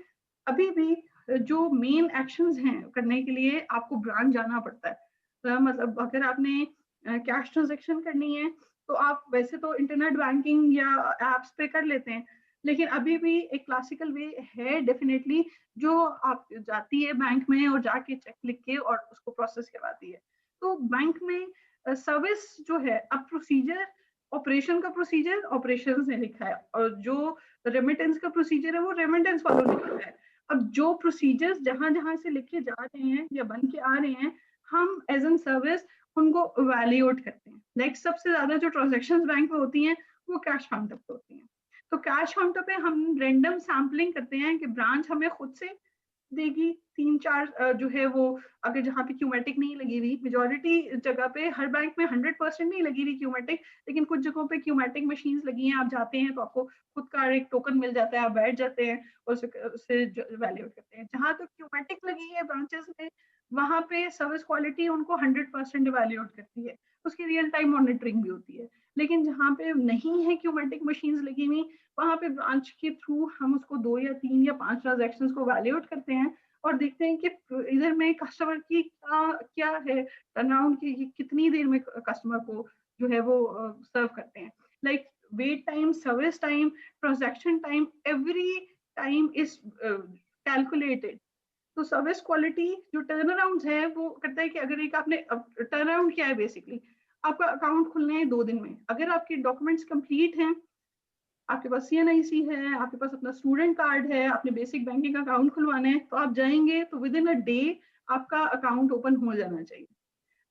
अभी भी जो मेन एक्शंस हैं करने के लिए आपको ब्रांच जाना पड़ता है। मतलब अगर आपने कैश ट्रांजेक्शन करनी है तो आप वैसे तो इंटरनेट बैंकिंग या एप्स पे कर लेते हैं, लेकिन अभी भी एक क्लासिकल वे है डेफिनेटली, जो आप जाती है बैंक में और जाके चेक लिख के और उसको प्रोसेस करवाती है। तो बैंक में सर्विस जो है, अब प्रोसीजर, ऑपरेशन का प्रोसीजर ऑपरेशन ने लिखा है, और जो रेमिटेंस का प्रोसीजर है वो रेमिटेंस वालों ने लिखा है। अब जो प्रोसीजर्स जहां जहां से लिखे जा रहे हैं या बन के आ रहे हैं, हम एज एन सर्विस उनको वैल्यूएट करते हैं। नेक्स्ट सबसे ज्यादा जो ट्रांजेक्शन बैंक में होती हैं वो कैश काउंटर पे होती हैं। तो कैश काउंटर पे हम रेंडम सैम्पलिंग करते हैं कि ब्रांच हमें खुद से देगी 3-4 जो है वो, अगर जहाँ पे क्यूमेटिक नहीं लगी हुई, मेजोरिटी जगह पे, हर बैंक में 100% नहीं लगी हुई क्यूमेटिक, लेकिन कुछ जगहों पे क्यूमेटिक मशीन लगी हैं, आप जाते हैं तो आपको खुद का एक टोकन मिल जाता है, आप बैठ जाते हैं और उससे वैल्यूएट करते हैं। जहाँ तो क्यूमेटिक लगी है ब्रांचेस में, वहां पे सर्विस क्वालिटी उनको 100% इवैल्यूएट करती है, उसकी रियल टाइम मॉनिटरिंग भी होती है। लेकिन जहाँ पे नहीं है क्यूमेटिक मशीन लगी हुई, वहां पे ब्रांच के थ्रू हम उसको 2 या 3 या 5 ट्रांजेक्शंस को वैल्यूएट करते हैं और देखते हैं कि इधर में कस्टमर की क्या है टर्नअराउंड की, कितनी देर में कस्टमर को जो है वो सर्व करते हैं। Like wait time, service time, transaction time, every time is calculated. तो सर्विस क्वालिटी जो टर्न अराउंड है वो करता है कि अगर एक आपने टर्न अराउंड क्या है, बेसिकली आपका अकाउंट खुलना है 2 दिन में, अगर आपके डॉक्यूमेंट्स कंप्लीट हैं, आपके पास CNIC है, आपके पास अपना स्टूडेंट कार्ड है, आपने बेसिक बैंकिंग अकाउंट खुलवाना है, तो आप जाएंगे तो विद इन अ डे आपका अकाउंट ओपन हो जाना चाहिए।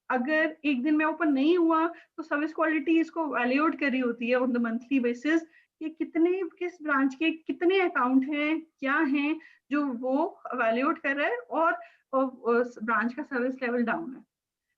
अगर एक दिन में ओपन नहीं हुआ तो सर्विस क्वालिटी इसको वैल्यूएट कर रही होती है ऑन द मंथली बेसिस कि कितने, किस ब्रांच के कितने अकाउंट हैं, क्या हैं जो वो वैल्यूएट कर रहा है, और ब्रांच का सर्विस लेवल डाउन है।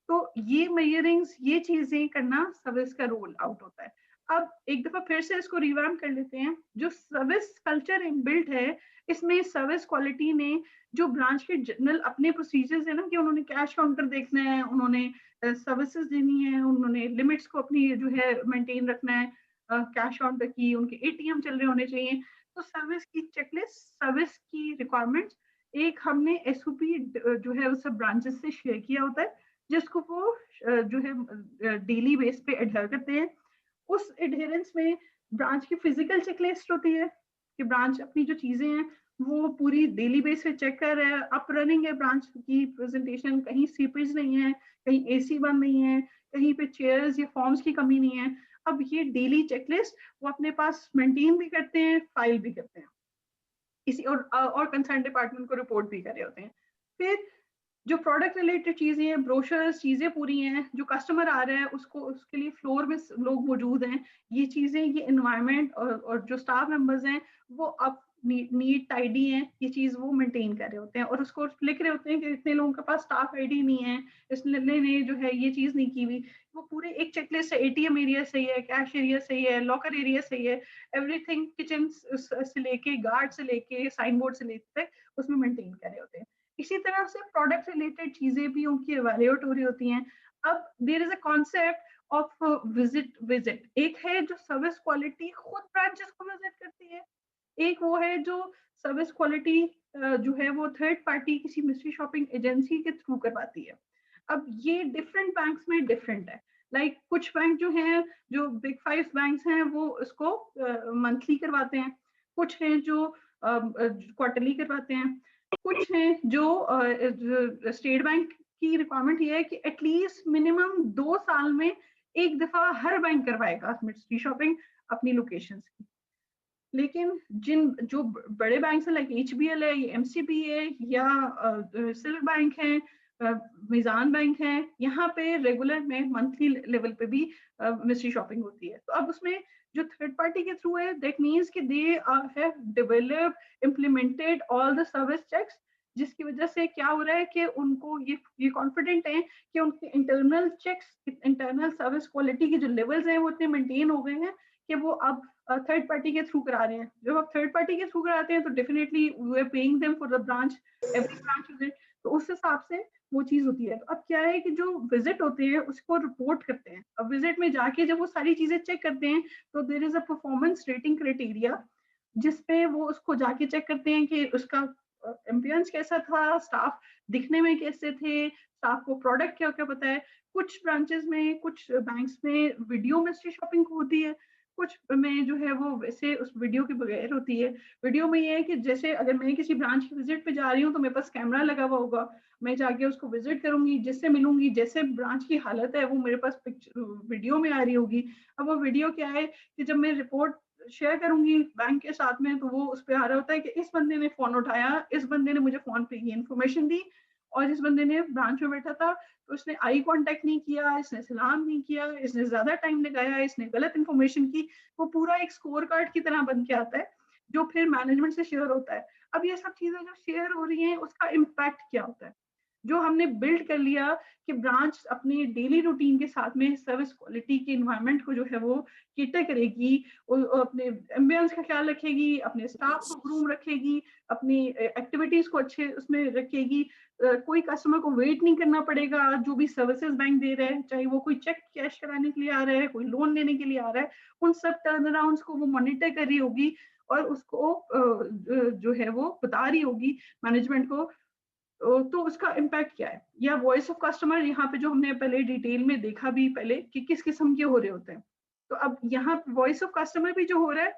तो ये मेजरिंग्स, ये चीजें करना सर्विस का रोल आउट होता है। अब एक दफा फिर से इसको रिवैम्प कर लेते हैं। जो सर्विस कल्चर इनबिल्ट है, इसमें सर्विस क्वालिटी ने जो ब्रांच के जनरल अपने प्रोसीजर्स है ना, कि उन्होंने कैश काउंटर देखना है, उन्होंने सर्विसेज देनी है, उन्होंने लिमिट्स को अपनी जो है मेंटेन रखना है, कैश काउंटर की, उनके ATM चल रहे होने चाहिए। तो सर्विस की चेकलिस्ट, सर्विस की रिक्वायरमेंट्स एक हमने SOP जो है उस ब्रांचेस से शेयर किया होता है, जिसको वो जो है डेली बेस पे एडहेयर करते हैं। उस एडहेरेंस में ब्रांच की फिजिकल चेकलिस्ट होती है कि ब्रांच अपनी जो चीजें हैं वो पूरी डेली बेस पे चेक कर रहा है, अप रनिंग है ब्रांच की प्रेजेंटेशन, कहीं सीपेज नहीं है, कहीं AC बंद नहीं है, कहीं पे चेयर्स या फॉर्म्स की कमी नहीं है। अब ये डेली चेकलिस्ट वो अपने पास मेंटेन भी करते हैं, फाइल भी करते हैं इसी, और कंसर्न डिपार्टमेंट को रिपोर्ट भी कर रहे होते हैं। फिर जो प्रोडक्ट रिलेटेड चीजें हैं, ब्रोशर्स, चीजें पूरी हैं, जो कस्टमर आ रहा है उसको, उसके लिए फ्लोर में लोग मौजूद हैं, ये चीजें, ये एनवायरनमेंट, और जो स्टाफ मेंबर्स हैं वो अब नीट टाइडी हैं, ये चीज वो मेंटेन कर रहे होते हैं, और उसको लिख रहे होते हैं कि इतने लोगों के पास स्टाफ ID नहीं है, इसलिए ने जो है ये चीज नहीं की हुई। वो पूरे एक चेकलिस्ट है, ATM एरिया सही है, कैश एरिया सही है, लॉकर एरिया सही है, एवरीथिंग, किचन से लेके, गार्ड से लेके, साइन बोर्ड से लेके उसमें मेंटेन कर रहे होते हैं। इसी तरह से प्रोडक्ट रिलेटेड चीजें भी उनकी इवैल्यूएट हो रही होती हैं। अब there is a concept of visit. एक है जो सर्विस क्वालिटी खुद ब्रांचेस को विजिट करती है, एक वो है जो सर्विस क्वालिटी जो है वो थर्ड पार्टी किसी मिस्ट्री शॉपिंग एजेंसी के थ्रू करवाती है। अब ये डिफरेंट बैंक्स में डिफरेंट है। लाइक कुछ बैंक जो हैं, जो Big 5 बैंक्स हैं, वो इसको मंथली करवाते हैं, कुछ हैं जो क्वार्टरली करवाते हैं, कुछ हैं जो स्टेट बैंक की रिक्वायरमेंट ये है कि एटलीस्ट मिनिमम 2 साल में एक दफा हर बैंक करवाएगा मिस्ट्री शॉपिंग अपनी लोकेशंस की। लेकिन जिन जो बड़े बैंक हैं, लाइक HBL है, MCB है, या सिल्क बैंक है, मीजान बैंक है, यहाँ पे रेगुलर में मंथली लेवल पे भी मिस्ट्री शॉपिंग होती है। तो अब उसमें जो थर्ड पार्टी के थ्रू है, दैट मीन्स कि they have developed, implemented all the service checks, जिसकी वजह से क्या हो रहा है कि उनको ये कॉन्फिडेंट है कि उनके internal checks, internal service quality के जो लेवल्स हैं वो इतने मेंटेन हो गए हैं कि वो अब थर्ड पार्टी के थ्रू करा रहे हैं। जब आप थर्ड पार्टी के थ्रू कराते हैं तो definitely we are paying them for the branch, every branch visit, तो उस हिसाब से वो चीज होती है। तो अब क्या है कि जो विजिट होते हैं उसको रिपोर्ट करते हैं। अब विजिट में जाके जब वो सारी चीजें चेक करते हैं तो there is a performance rating criteria, जिसपे वो उसको जाके चेक करते हैं कि उसका एम्बियंस कैसा था, स्टाफ दिखने में कैसे थे, स्टाफ को प्रोडक्ट क्या क्या पता है। कुछ ब्रांचेस में, कुछ बैंक्स में वीडियो मिस्ट्री शॉपिंग होती है, कुछ में जो है वो वैसे उस वीडियो के बगैर होती है। वीडियो में ये है कि जैसे अगर मैं किसी ब्रांच की विजिट पे जा रही हूँ तो मेरे पास कैमरा लगा हुआ होगा, मैं जाके उसको विजिट करूंगी, जिससे मिलूंगी, जैसे ब्रांच की हालत है वो मेरे पास पिक्चर वीडियो में आ रही होगी। अब वो वीडियो क्या है कि जब मैं रिपोर्ट शेयर करूंगी बैंक के साथ में तो वो उस पर आ रहा होता है कि इस बंदे ने फोन उठाया, इस बंदे ने मुझे फोन पे ये इन्फॉर्मेशन दी, और इस बंदे ने ब्रांच में बैठा था तो उसने आई कांटेक्ट नहीं किया, इसने सलाम नहीं किया, इसने ज्यादा टाइम लगाया, इसने गलत इन्फॉर्मेशन की। वो पूरा एक स्कोर कार्ड की तरह बन के आता है जो फिर मैनेजमेंट से शेयर होता है। अब ये सब चीजें जो शेयर हो रही हैं उसका इम्पैक्ट क्या होता है, जो हमने बिल्ड कर लिया कि ब्रांच अपनी डेली रूटीन के साथ में सर्विस क्वालिटी के इन्वायरमेंट को जो है वो केटर करेगी, अपने एम्बियंस का ख्याल रखेगी, अपने स्टाफ को ग्रूम रखेगी, अपनी एक्टिविटीज को अच्छे उसमें रखेगी, कोई कस्टमर को वेट नहीं करना पड़ेगा जो भी सर्विसेज बैंक दे रहे हैं, चाहे वो कोई चेक कैश कराने के लिए आ रहा है, कोई लोन लेने के लिए आ रहा है, उन सब टर्न अराउंड को वो मॉनिटर कर रही होगी और उसको जो है वो बता रही होगी मैनेजमेंट को। तो उसका इम्पैक्ट क्या है, या वॉइस ऑफ कस्टमर यहाँ पे जो हमने पहले डिटेल में देखा भी पहले कि किस किस्म के हो रहे होते हैं। तो अब यहाँ वॉइस ऑफ कस्टमर भी जो हो रहा है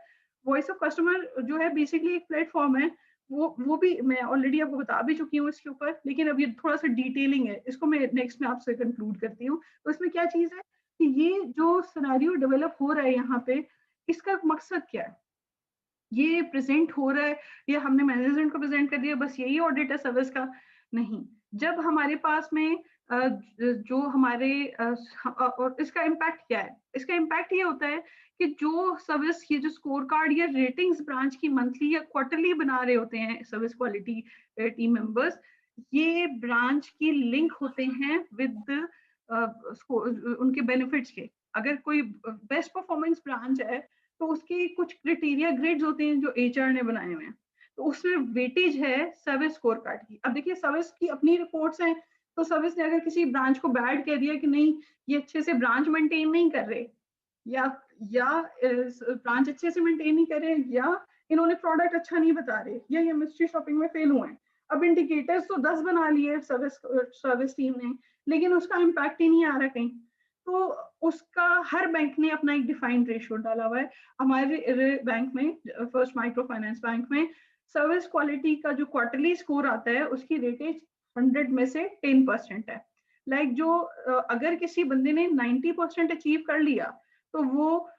वॉइस ऑफ कस्टमर जो है बेसिकली एक प्लेटफॉर्म है, वो भी मैं ऑलरेडी आपको बता भी चुकी हूँ इसके ऊपर, लेकिन अब ये थोड़ा सा डिटेलिंग है, इसको मैं नेक्स्ट में आपसे कंक्लूड करती हूँ। तो इसमें क्या चीज है कि ये जो सिनेरियो डेवलप हो रहा है यहाँ पे, इसका मकसद क्या है, ये प्रेजेंट हो रहा है या हमने मैनेजमेंट को प्रेजेंट कर दिया बस यही ऑडिट है सर्विस का? नहीं। जब हमारे पास में जो हमारे और इसका इम्पैक्ट क्या है, इसका इम्पैक्ट ये होता है कि जो सर्विस, ये जो स्कोर कार्ड या रेटिंग्स ब्रांच की मंथली या क्वार्टरली बना रहे होते हैं सर्विस क्वालिटी टीम मेंबर्स, ये ब्रांच की लिंक होते हैं विद उनके बेनिफिट्स के। अगर कोई बेस्ट परफॉर्मेंस ब्रांच है तो उसकी कुछ क्राइटेरिया ग्रेड्स होते हैं जो एचआर ने बनाए हुए हैं, तो उसमें वेटेज है सर्विस स्कोर कार्ड की। अब देखिए सर्विस की अपनी रिपोर्ट्स हैं, तो सर्विस ने अगर किसी ब्रांच को बैड कह दिया कि नहीं ये अच्छे से ब्रांच मेंटेन नहीं कर रहे, या ब्रांच अच्छे से मेंटेन नहीं कर रहे, या इन्होंने प्रोडक्ट अच्छा नहीं बता रहे, या ये मिस्ट्री शॉपिंग में फेल हुए हैं। अब इंडिकेटर्स तो 10 बना लिए सर्विस टीम ने, लेकिन उसका इम्पैक्ट ही नहीं आ रहा कहीं। तो उसका हर बैंक ने अपना एक डिफाइंड रेशियो डाला हुआ है। हमारे बैंक में, फर्स्ट माइक्रो फाइनेंस बैंक में, सर्विस क्वालिटी का जो क्वार्टरली स्कोर आता है उसकी रेटेज 100 में से 10% है। लाइक जो अगर किसी बंदे ने 90% अचीव कर लिया तो वो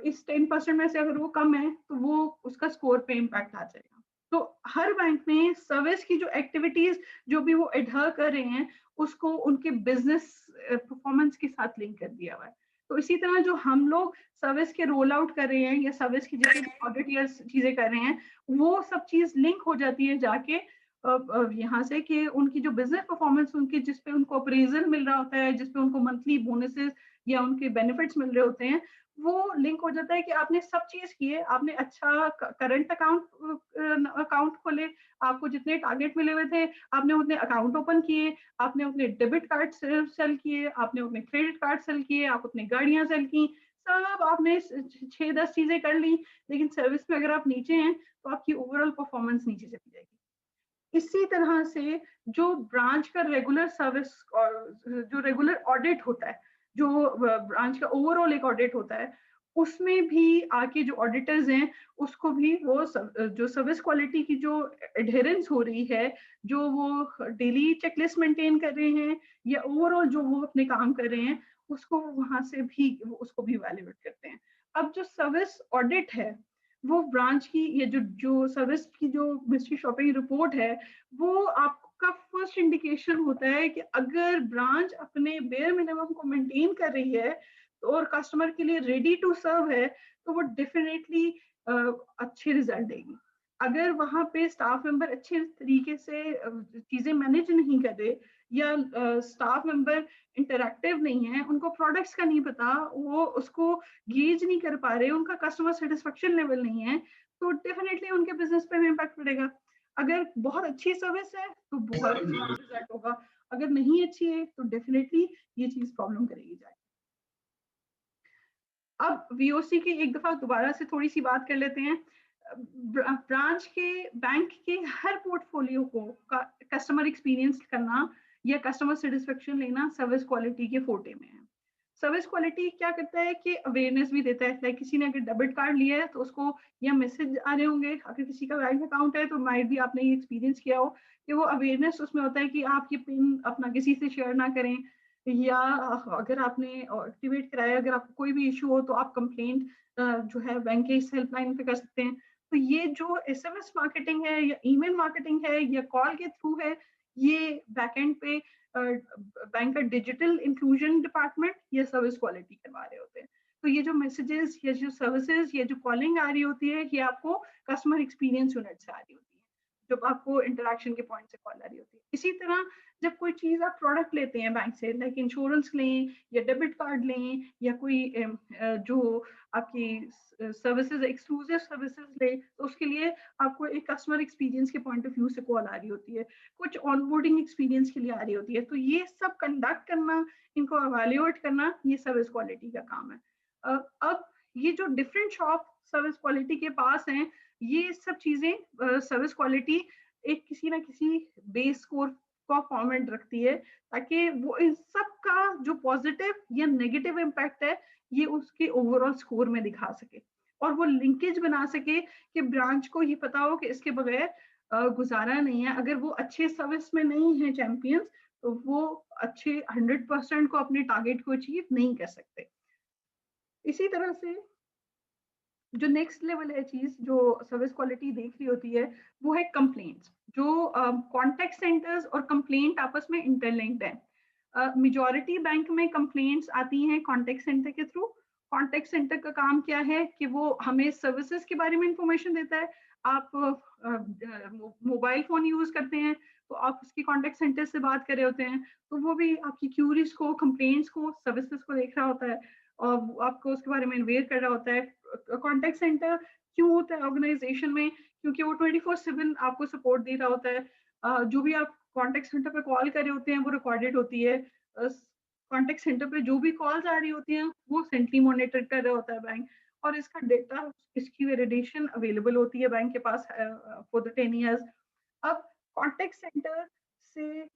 इस 10% में से अगर वो कम है तो वो उसका स्कोर पे इम्पैक्ट आ जाएगा। तो हर बैंक में सर्विस की जो एक्टिविटीज जो भी वो एडहर कर रहे हैं उसको उनके बिजनेस परफॉर्मेंस के साथ लिंक कर दिया हुआ है। तो इसी तरह जो हम लोग सर्विस के रोल आउट कर रहे हैं या सर्विस की जितनी ऑडिट या चीजें कर रहे हैं, वो सब चीज लिंक हो जाती है जाके यहाँ से कि उनकी जो बिजनेस परफॉर्मेंस, उनकी जिसपे उनको अप्रेजल मिल रहा होता है, जिसपे उनको मंथली बोनसेस या उनके बेनिफिट्स मिल रहे होते हैं, वो लिंक हो जाता है कि आपने सब चीज किए, आपने अच्छा करंट अकाउंट खोले, आपको जितने टारगेट मिले हुए थे आपने उतने अकाउंट ओपन किए, आपने उतने डेबिट कार्ड सेल किए, आपने उतने क्रेडिट कार्ड सेल किए, आप उतनी गाड़ियां सेल की, सब आपने 6-10 चीजें कर ली, लेकिन सर्विस में अगर आप नीचे हैं तो आपकी ओवरऑल परफॉर्मेंस नीचे चली जाएगी। इसी तरह से जो ब्रांच का रेगुलर सर्विस जो रेगुलर ऑडिट होता है, जो ब्रांच का ओवरऑल एक ऑडिट होता है, उसमें भी आके जो ऑडिटर्स हैं उसको भी वो जो सर्विस क्वालिटी की जो एडहेरेंस हो रही है, जो वो डेली चेकलिस्ट मेंटेन कर रहे हैं या ओवरऑल जो वो अपने काम कर रहे हैं, उसको वहां से भी उसको भी वैल्यूएट करते हैं। अब जो सर्विस ऑडिट है वो ब्रांच की, ये जो सर्विस की जो मिस्ट्री शॉपिंग रिपोर्ट है, वो आपका फर्स्ट इंडिकेशन होता है कि अगर ब्रांच अपने बेयर मिनिमम को मेंटेन कर रही है और कस्टमर के लिए रेडी टू सर्व है, तो वो डेफिनेटली अच्छे रिजल्ट देगी। अगर वहां पे स्टाफ मेंबर अच्छे तरीके से चीजें मैनेज नहीं कर रहे, या स्टाफ मेंबर इंटरेक्टिव नहीं है, उनको प्रोडक्ट्स का नहीं पता, वो उसको गेज नहीं कर पा रहे, उनका कस्टमर सेटिस्फेक्शन लेवल नहीं है, तो डेफिनेटली उनके बिजनेस पे इम्पैक्ट पड़ेगा। अगर बहुत अच्छी सर्विस है तो बहुत अच्छा रिजल्ट होगा, अगर नहीं अच्छी है तो डेफिनेटली ये चीज प्रॉब्लम करेगी जाए। अब वीओसी की एक दफा दोबारा से थोड़ी सी बात कर लेते हैं। ब्रांच के बैंक के हर पोर्टफोलियो को कस्टमर एक्सपीरियंस करना या कस्टमर सेटिस्फेक्शन लेना सर्विस क्वालिटी के फोटे में है। सर्विस क्वालिटी क्या करता है कि अवेयरनेस भी देता है। लाइक किसी ने अगर डेबिट कार्ड लिया है तो उसको या मैसेज आ रहे होंगे, अगर किसी का बैंक अकाउंट है तो माइट भी आपने ये एक्सपीरियंस किया हो कि वो अवेयरनेस उसमें होता है कि आप ये पिन अपना किसी से शेयर ना करें, या अगर आपने एक्टिवेट कराया, अगर आपको कोई भी इशू हो तो आप कंप्लेंट जो है बैंक के इस हेल्पलाइन पे कर सकते हैं। तो ये जो एसएमएस मार्केटिंग है या ईमेल मार्केटिंग है या कॉल के थ्रू है, ये बैकएंड पे बैंक का डिजिटल इंक्लूजन डिपार्टमेंट या सर्विस क्वालिटी करवा रहे होते हैं। तो ये जो मैसेजेस या जो सर्विसेज या जो कॉलिंग आ रही होती है, ये आपको कस्टमर एक्सपीरियंस यूनिट से आ रही होती है, जब आपको इंटरेक्शन के पॉइंट से कॉल आ रही होती है। इसी तरह जब कोई चीज आप प्रोडक्ट लेते हैं बैंक से, लाइक इंश्योरेंस लें या डेबिट कार्ड लें या कोई जो आपकी सर्विसेज एक्सक्लूसिव सर्विसेज लें, तो उसके लिए आपको एक कस्टमर एक्सपीरियंस के पॉइंट ऑफ व्यू से कॉल आ रही होती है, कुछ ऑनबोर्डिंग एक्सपीरियंस के लिए आ रही होती है। तो ये सब कंडक्ट करना, इनको एवेल्युएट करना, ये सर्विस क्वालिटी का काम है। अब ये जो डिफरेंट शॉप सर्विस क्वालिटी के पास हैं, ये सब चीजें सर्विस क्वालिटी एक किसी ना किसी बेस स्कोर का फॉर्मेट रखती है, ताकि वो इन सब का जो पॉजिटिव या नेगेटिव इम्पैक्ट है ये उसके ओवरऑल स्कोर में दिखा सके। और वो लिंकेज बना सके कि ब्रांच को ये पता हो कि इसके बगैर गुजारा नहीं है। अगर वो अच्छे सर्विस में नहीं है चैंपियंस, तो वो अच्छे 100% को अपने टारगेट को अचीव नहीं कर सकते। इसी तरह से जो नेक्स्ट लेवल है चीज जो सर्विस क्वालिटी देख रही होती है, वो है कंप्लेंट्स। जो कॉन्टेक्ट सेंटर्स और कंप्लेंट आपस में इंटरलिंक्ड है। मेजॉरिटी बैंक में कंप्लेंट्स आती हैं कॉन्टेक्ट सेंटर के थ्रू। कॉन्टेक्ट सेंटर का काम क्या है कि वो हमें सर्विसेज के बारे में इंफॉर्मेशन देता है। आप मोबाइल फोन यूज करते हैं तो आप उसकी कॉन्टेक्ट सेंटर से बात कर रहे होते हैं, तो वो भी आपकी क्यूरीज को, कंप्लेंट्स को, सर्विसेज को देख रहा होता है और आपको उसके बारे में अवेयर कर रहा होता है। कॉन्टेक्ट सेंटर क्यों होता है ऑर्गेनाइजेशन में? क्योंकि वो 24/7 आपको सपोर्ट दे रहा होता है। जो भी आप कॉन्टेक्ट सेंटर पे कॉल कर रहे होते हैं वो रिकॉर्डेड होती है। कॉन्टेक्ट सेंटर पे जो भी कॉल्स आ रही होती हैं वो सेंट्रली मॉनिटर कर रहा होता है बैंक, और इसका डेटा, इसकी वैलिडेशन अवेलेबल होती है बैंक के पास फॉर द 10 ईयर्स। अब कॉन्टेक्ट सेंटर से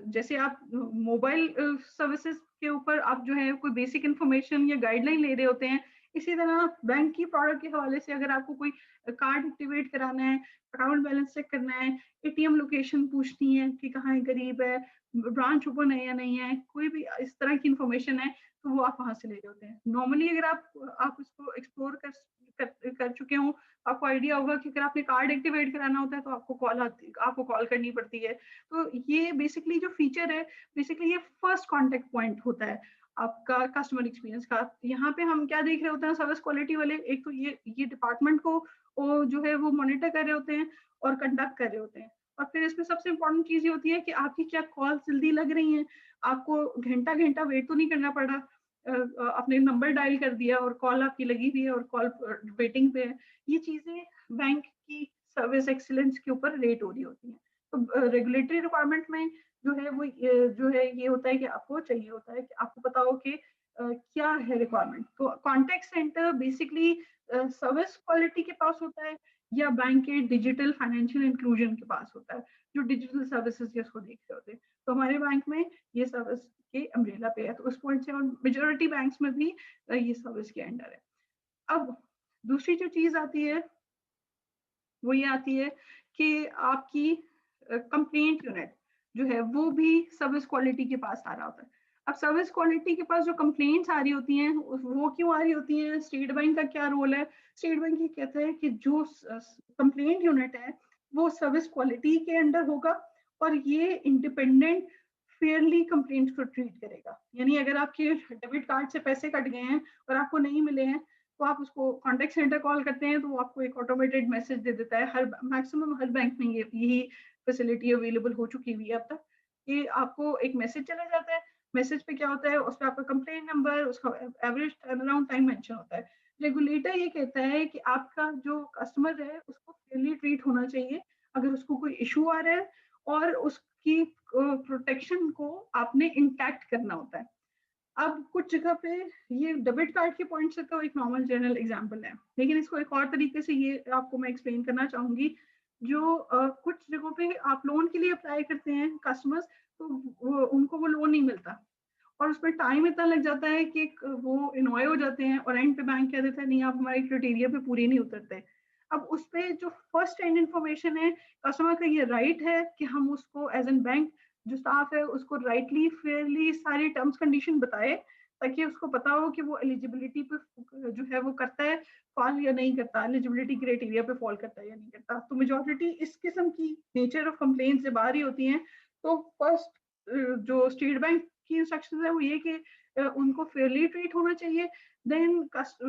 जैसे आप मोबाइल सर्विसेज के ऊपर आप जो है कोई बेसिक इंफॉर्मेशन या गाइडलाइन ले रहे होते हैं, इसी तरह बैंक की प्रोडक्ट के हवाले से अगर आपको कोई कार्ड एक्टिवेट कराना है, अकाउंट बैलेंस चेक करना है, एटीएम लोकेशन पूछनी है कि कहाँ है, करीब है, ब्रांच ओपन है या नहीं है, कोई भी इस तरह की इंफॉर्मेशन है, तो वो आप वहां से ले रहे होते हैं। नॉर्मली अगर आप इसको एक्सप्लोर कर चुके हो, आपको आइडिया होगा कि अगर आपने कार्ड एक्टिवेट कराना होता है तो आपको कॉल करनी पड़ती है। तो ये बेसिकली जो फीचर है, बेसिकली ये फर्स्ट कांटेक्ट पॉइंट होता है आपका कस्टमर एक्सपीरियंस का। यहाँ पे हम क्या देख रहे होते हैं सर्विस क्वालिटी वाले, एक तो ये डिपार्टमेंट को जो है वो मॉनिटर कर रहे होते हैं और कंडक्ट कर रहे होते हैं। और फिर इसमें सबसे इंपॉर्टेंट चीज ये होती है कि आपकी क्या कॉल जल्दी लग रही हैं, आपको घंटा घंटा वेट तो नहीं करना पड़ा, आपने नंबर डायल कर दिया और कॉल आपकी लगी हुई है और कॉल वेटिंग पे है। ये चीजें बैंक की सर्विस एक्सीलेंस के ऊपर रेट हो रही होती हैं। तो रेगुलेटरी रिक्वायरमेंट में जो है वो जो है ये होता है कि आपको चाहिए होता है कि आपको पता हो कि क्या है रिक्वायरमेंट। तो contact centre basically service quality के पास होता है या बैंक के डिजिटल फाइनेंशियल इंक्लूजन के पास होता है, जो डिजिटल सर्विसेज जिसको देख रहे होते हैं। तो हमारे बैंक में ये सर्विस के अम्ब्रेला पे है, तो उस पॉइंट से, और मेजोरिटी बैंक्स में भी ये सर्विस के अंडर है। अब दूसरी जो चीज आती है वो ये आती है कि आपकी कंप्लेंट यूनिट जो है वो भी सर्विस क्वालिटी के पास आ रहा होता है। अब सर्विस क्वालिटी के पास जो कंप्लेंट्स आ रही होती हैं वो क्यों आ रही होती हैं? स्टेट बैंक का क्या रोल है? स्टेट बैंक ये कहता है कि जो कंप्लेंट यूनिट है वो सर्विस क्वालिटी के अंडर होगा और ये इंडिपेंडेंट फेयरली कंप्लेंट को ट्रीट करेगा। यानी अगर आपके डेबिट कार्ड से पैसे कट गए हैं और आपको नहीं मिले हैं, तो आप उसको कॉन्टेक्ट सेंटर कॉल करते हैं तो वो आपको एक ऑटोमेटेड मैसेज दे देता है। हर मैक्सिमम हर बैंक में यही फैसिलिटी अवेलेबल हो चुकी हुई है अब तक, कि आपको एक मैसेज चला जाता है। मैसेज पे क्या होता है, उस पर आपका कंप्लेन नंबर, उसका average turn around time mention होता है। रेगुलेटर ये कहता है कि आपका जो कस्टमर है उसको फेयरली ट्रीट होना चाहिए अगर उसको कोई इशू आ रहा है, और उसकी प्रोटेक्शन को आपने इंटैक्ट करना होता है। अब कुछ जगह पे ये डेबिट कार्ड के पॉइंट से तो एक नॉर्मल जनरल एग्जांपल है, लेकिन इसको एक और तरीके से ये आपको मैं एक्सप्लेन करना चाहूंगी। जो कुछ जगहों पे आप लोन के लिए अप्लाई करते हैं कस्टमर्स, तो उनको वो लोन नहीं मिलता और उसमें टाइम इतना लग जाता है कि वो इनॉय हो जाते हैं और एंड पे बैंक कह देता है नहीं आप हमारे क्राइटेरिया पे पूरे नहीं उतरते। अब उस पे जो फर्स्ट हैंड इंफॉर्मेशन है, कस्टमर का ये राइट है कि हम उसको एज एन बैंक जो स्टाफ है उसको राइटली फेयरली सारी टर्म्स कंडीशन बताए, ताकि उसको पता हो कि वो एलिजिबिलिटी पे जो है वो करता है फॉल या नहीं करता, एलिजिबिलिटी क्राइटेरिया पे फॉल करता है या नहीं करता। तो मेजोरिटी इस किस्म की नेचर ऑफ कंप्लेंट्स जब आ रही होती हैं, तो फर्स्ट जो स्टेट बैंक की इंस्ट्रक्शन है वो ये कि उनको फेयरली ट्रीट होना चाहिए। देन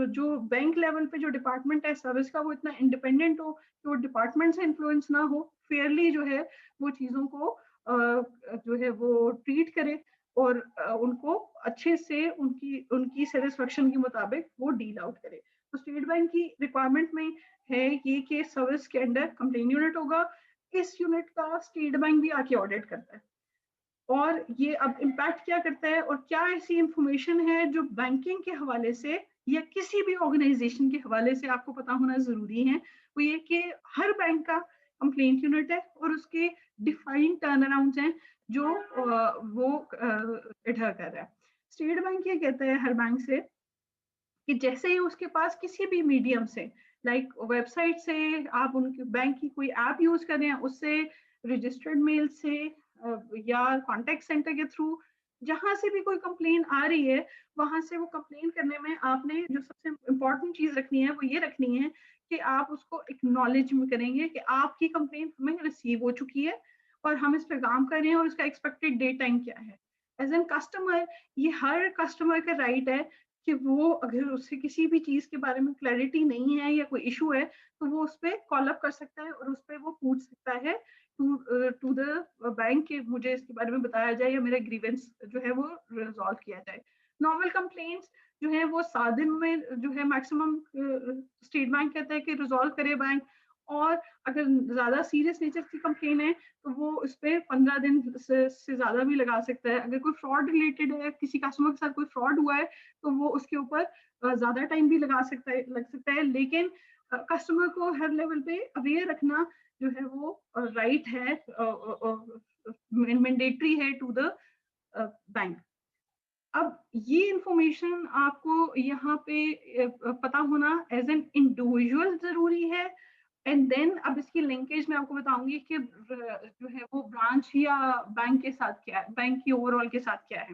जो बैंक लेवल पे जो डिपार्टमेंट है सर्विस का वो इतना इंडिपेंडेंट हो कि वो डिपार्टमेंट से इन्फ्लुएंस ना हो, फेयरली जो है वो चीज़ों को जो है वो ट्रीट करे और उनको अच्छे से उनकी उनकी सेटिस्फेक्शन के मुताबिक वो डील आउट करे। तो स्टेट बैंक की रिक्वायरमेंट में है ये कि सर्विस के अंडर कंप्लेन यूनिट होगा। इस यूनिट का स्टेट बैंक भी आके ऑडिट करता है और ये अब इम्पैक्ट क्या करता है और क्या ऐसी इंफॉर्मेशन है जो बैंकिंग के हवाले से या किसी भी ऑर्गेनाइजेशन के हवाले से आपको पता होना जरूरी है। वो ये कि हर बैंक का कंप्लेंट यूनिट है और उसके डिफाइंड टर्न अराउंड हैं जो वो एडहर कर रहा है। स्टेट बैंक ये कहता है हर बैंक से कि जैसे ही उसके पास किसी भी मीडियम से, लाइक वेबसाइट से, आप उनके बैंक की कोई ऐप यूज कर रहे हैं उससे, रजिस्टर्ड मेल से, या कॉन्टेक्ट सेंटर के थ्रू, जहां से भी कोई कंप्लेन आ रही है वहां से वो कंप्लेन करने में आपने जो सबसे इम्पोर्टेंट चीज रखनी है वो ये रखनी है कि आप उसको एक्नॉलेज करेंगे कि आपकी कंप्लेन हमें रिसीव हो चुकी है और हम इस पर काम कर रहे हैं और उसका एक्सपेक्टेड डेट टाइम क्या है। एज एन कस्टमर, ये हर कस्टमर का राइट है कि वो अगर उससे किसी भी चीज के बारे में क्लैरिटी नहीं है या कोई इशू है तो वो उस पर कॉल अप कर सकता है और उस पर वो पूछ सकता है टू द बैंक कि मुझे इसके बारे में बताया जाए या मेरा ग्रीवेंस जो है वो रिजॉल्व किया जाए। नॉर्मल कंप्लेंट्स जो है वो 7 दिन में जो है मैक्सिमम स्टेट बैंक कहता है कि रिजॉल्व करे बैंक, और अगर ज्यादा सीरियस नेचर की कंप्लेन है तो वो उस पर 15 दिन से ज्यादा भी लगा सकता है। अगर कोई फ्रॉड रिलेटेड है, किसी कस्टमर के साथ कोई फ्रॉड हुआ है तो वो उसके ऊपर ज्यादा टाइम भी लग सकता है। लेकिन कस्टमर को हर लेवल पे अवेयर रखना जो है वो राइट है, मैंडेटरी है टू द बैंक। अब ये इंफॉर्मेशन आपको यहाँ पे पता होना एज एन इंडिविजुअल जरूरी है। एंड देन अब इसकी लिंकेज मैं आपको बताऊंगी कि जो है वो ब्रांच या बैंक के साथ क्या है, बैंक की ओवरऑल के साथ क्या है।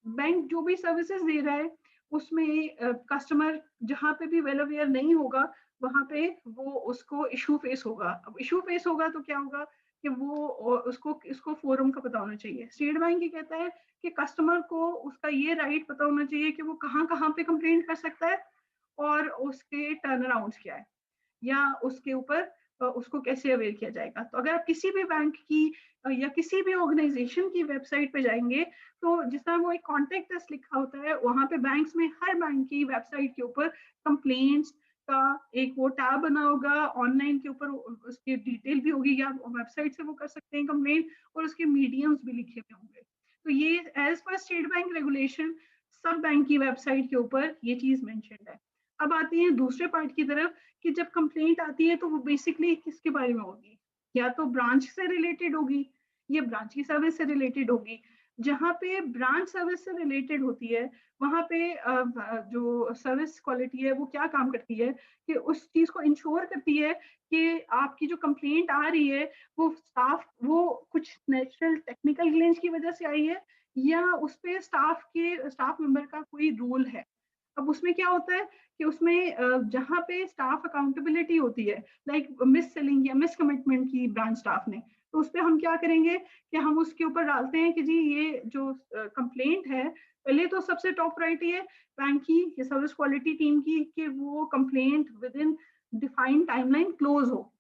बैंक जो भी सर्विसेज दे रहा है उसमें कस्टमर जहाँ पे भी वेल अवेयर नहीं होगा वहां पे वो उसको इशू फेस होगा। अब इशू फेस होगा तो क्या होगा कि वो उसको इसको फोरम का पता होना चाहिए। स्टेट बैंक ये कहता है कि कस्टमर को उसका ये राइट पता होना चाहिए कि वो कहाँ पे कंप्लेंट कर सकता है और उसके टर्न अराउंड क्या है या उसके ऊपर उसको कैसे अवेयर किया जाएगा। तो अगर आप किसी भी बैंक की या किसी भी ऑर्गेनाइजेशन की वेबसाइट पे जाएंगे तो जिस तरह वो एक कॉन्टेक्ट अस लिखा होता है वहां पे बैंक्स में हर बैंक की वेबसाइट के ऊपर कंप्लेंट्स का एक वो टैब बना होगा, ऑनलाइन के ऊपर उसकी डिटेल भी होगी या वेबसाइट से वो कर सकते हैं कंप्लेंट, और उसके मीडियम्स भी लिखे हुए होंगे। तो ये as per state bank regulation सब बैंक की वेबसाइट के ऊपर ये चीज मेंशन्ड है। अब आती है दूसरे पार्ट की तरफ कि जब कंप्लेंट आती है तो वो बेसिकली किसके बारे में होगी, या तो ब्रांच से रिलेटेड होगी या ब्रांच की सर्विस से रिलेटेड होगी। जहाँ पे ब्रांच सर्विस से रिलेटेड होती है वहाँ पे जो सर्विस क्वालिटी है वो क्या काम करती है कि उस चीज को इंश्योर करती है कि आपकी जो कंप्लेंट आ रही है वो स्टाफ वो कुछ नेचुरल टेक्निकल ग्लिच की वजह से आई है या उस पे स्टाफ मेंबर का कोई रोल है। अब उसमें क्या होता है कि उसमें जहाँ पे स्टाफ अकाउंटेबिलिटी होती है, लाइक मिस सेलिंग या मिस कमिटमेंट की ब्रांच स्टाफ ने, तो उस पर हम क्या करेंगे कि हम उसके ऊपर डालते हैं कि जी ये जो कंप्लेंट है, पहले तो सबसे टॉप प्रायोरिटी है बैंक की या सर्विस क्वालिटी टीम की कि वो complaint with in defined timeline close हो।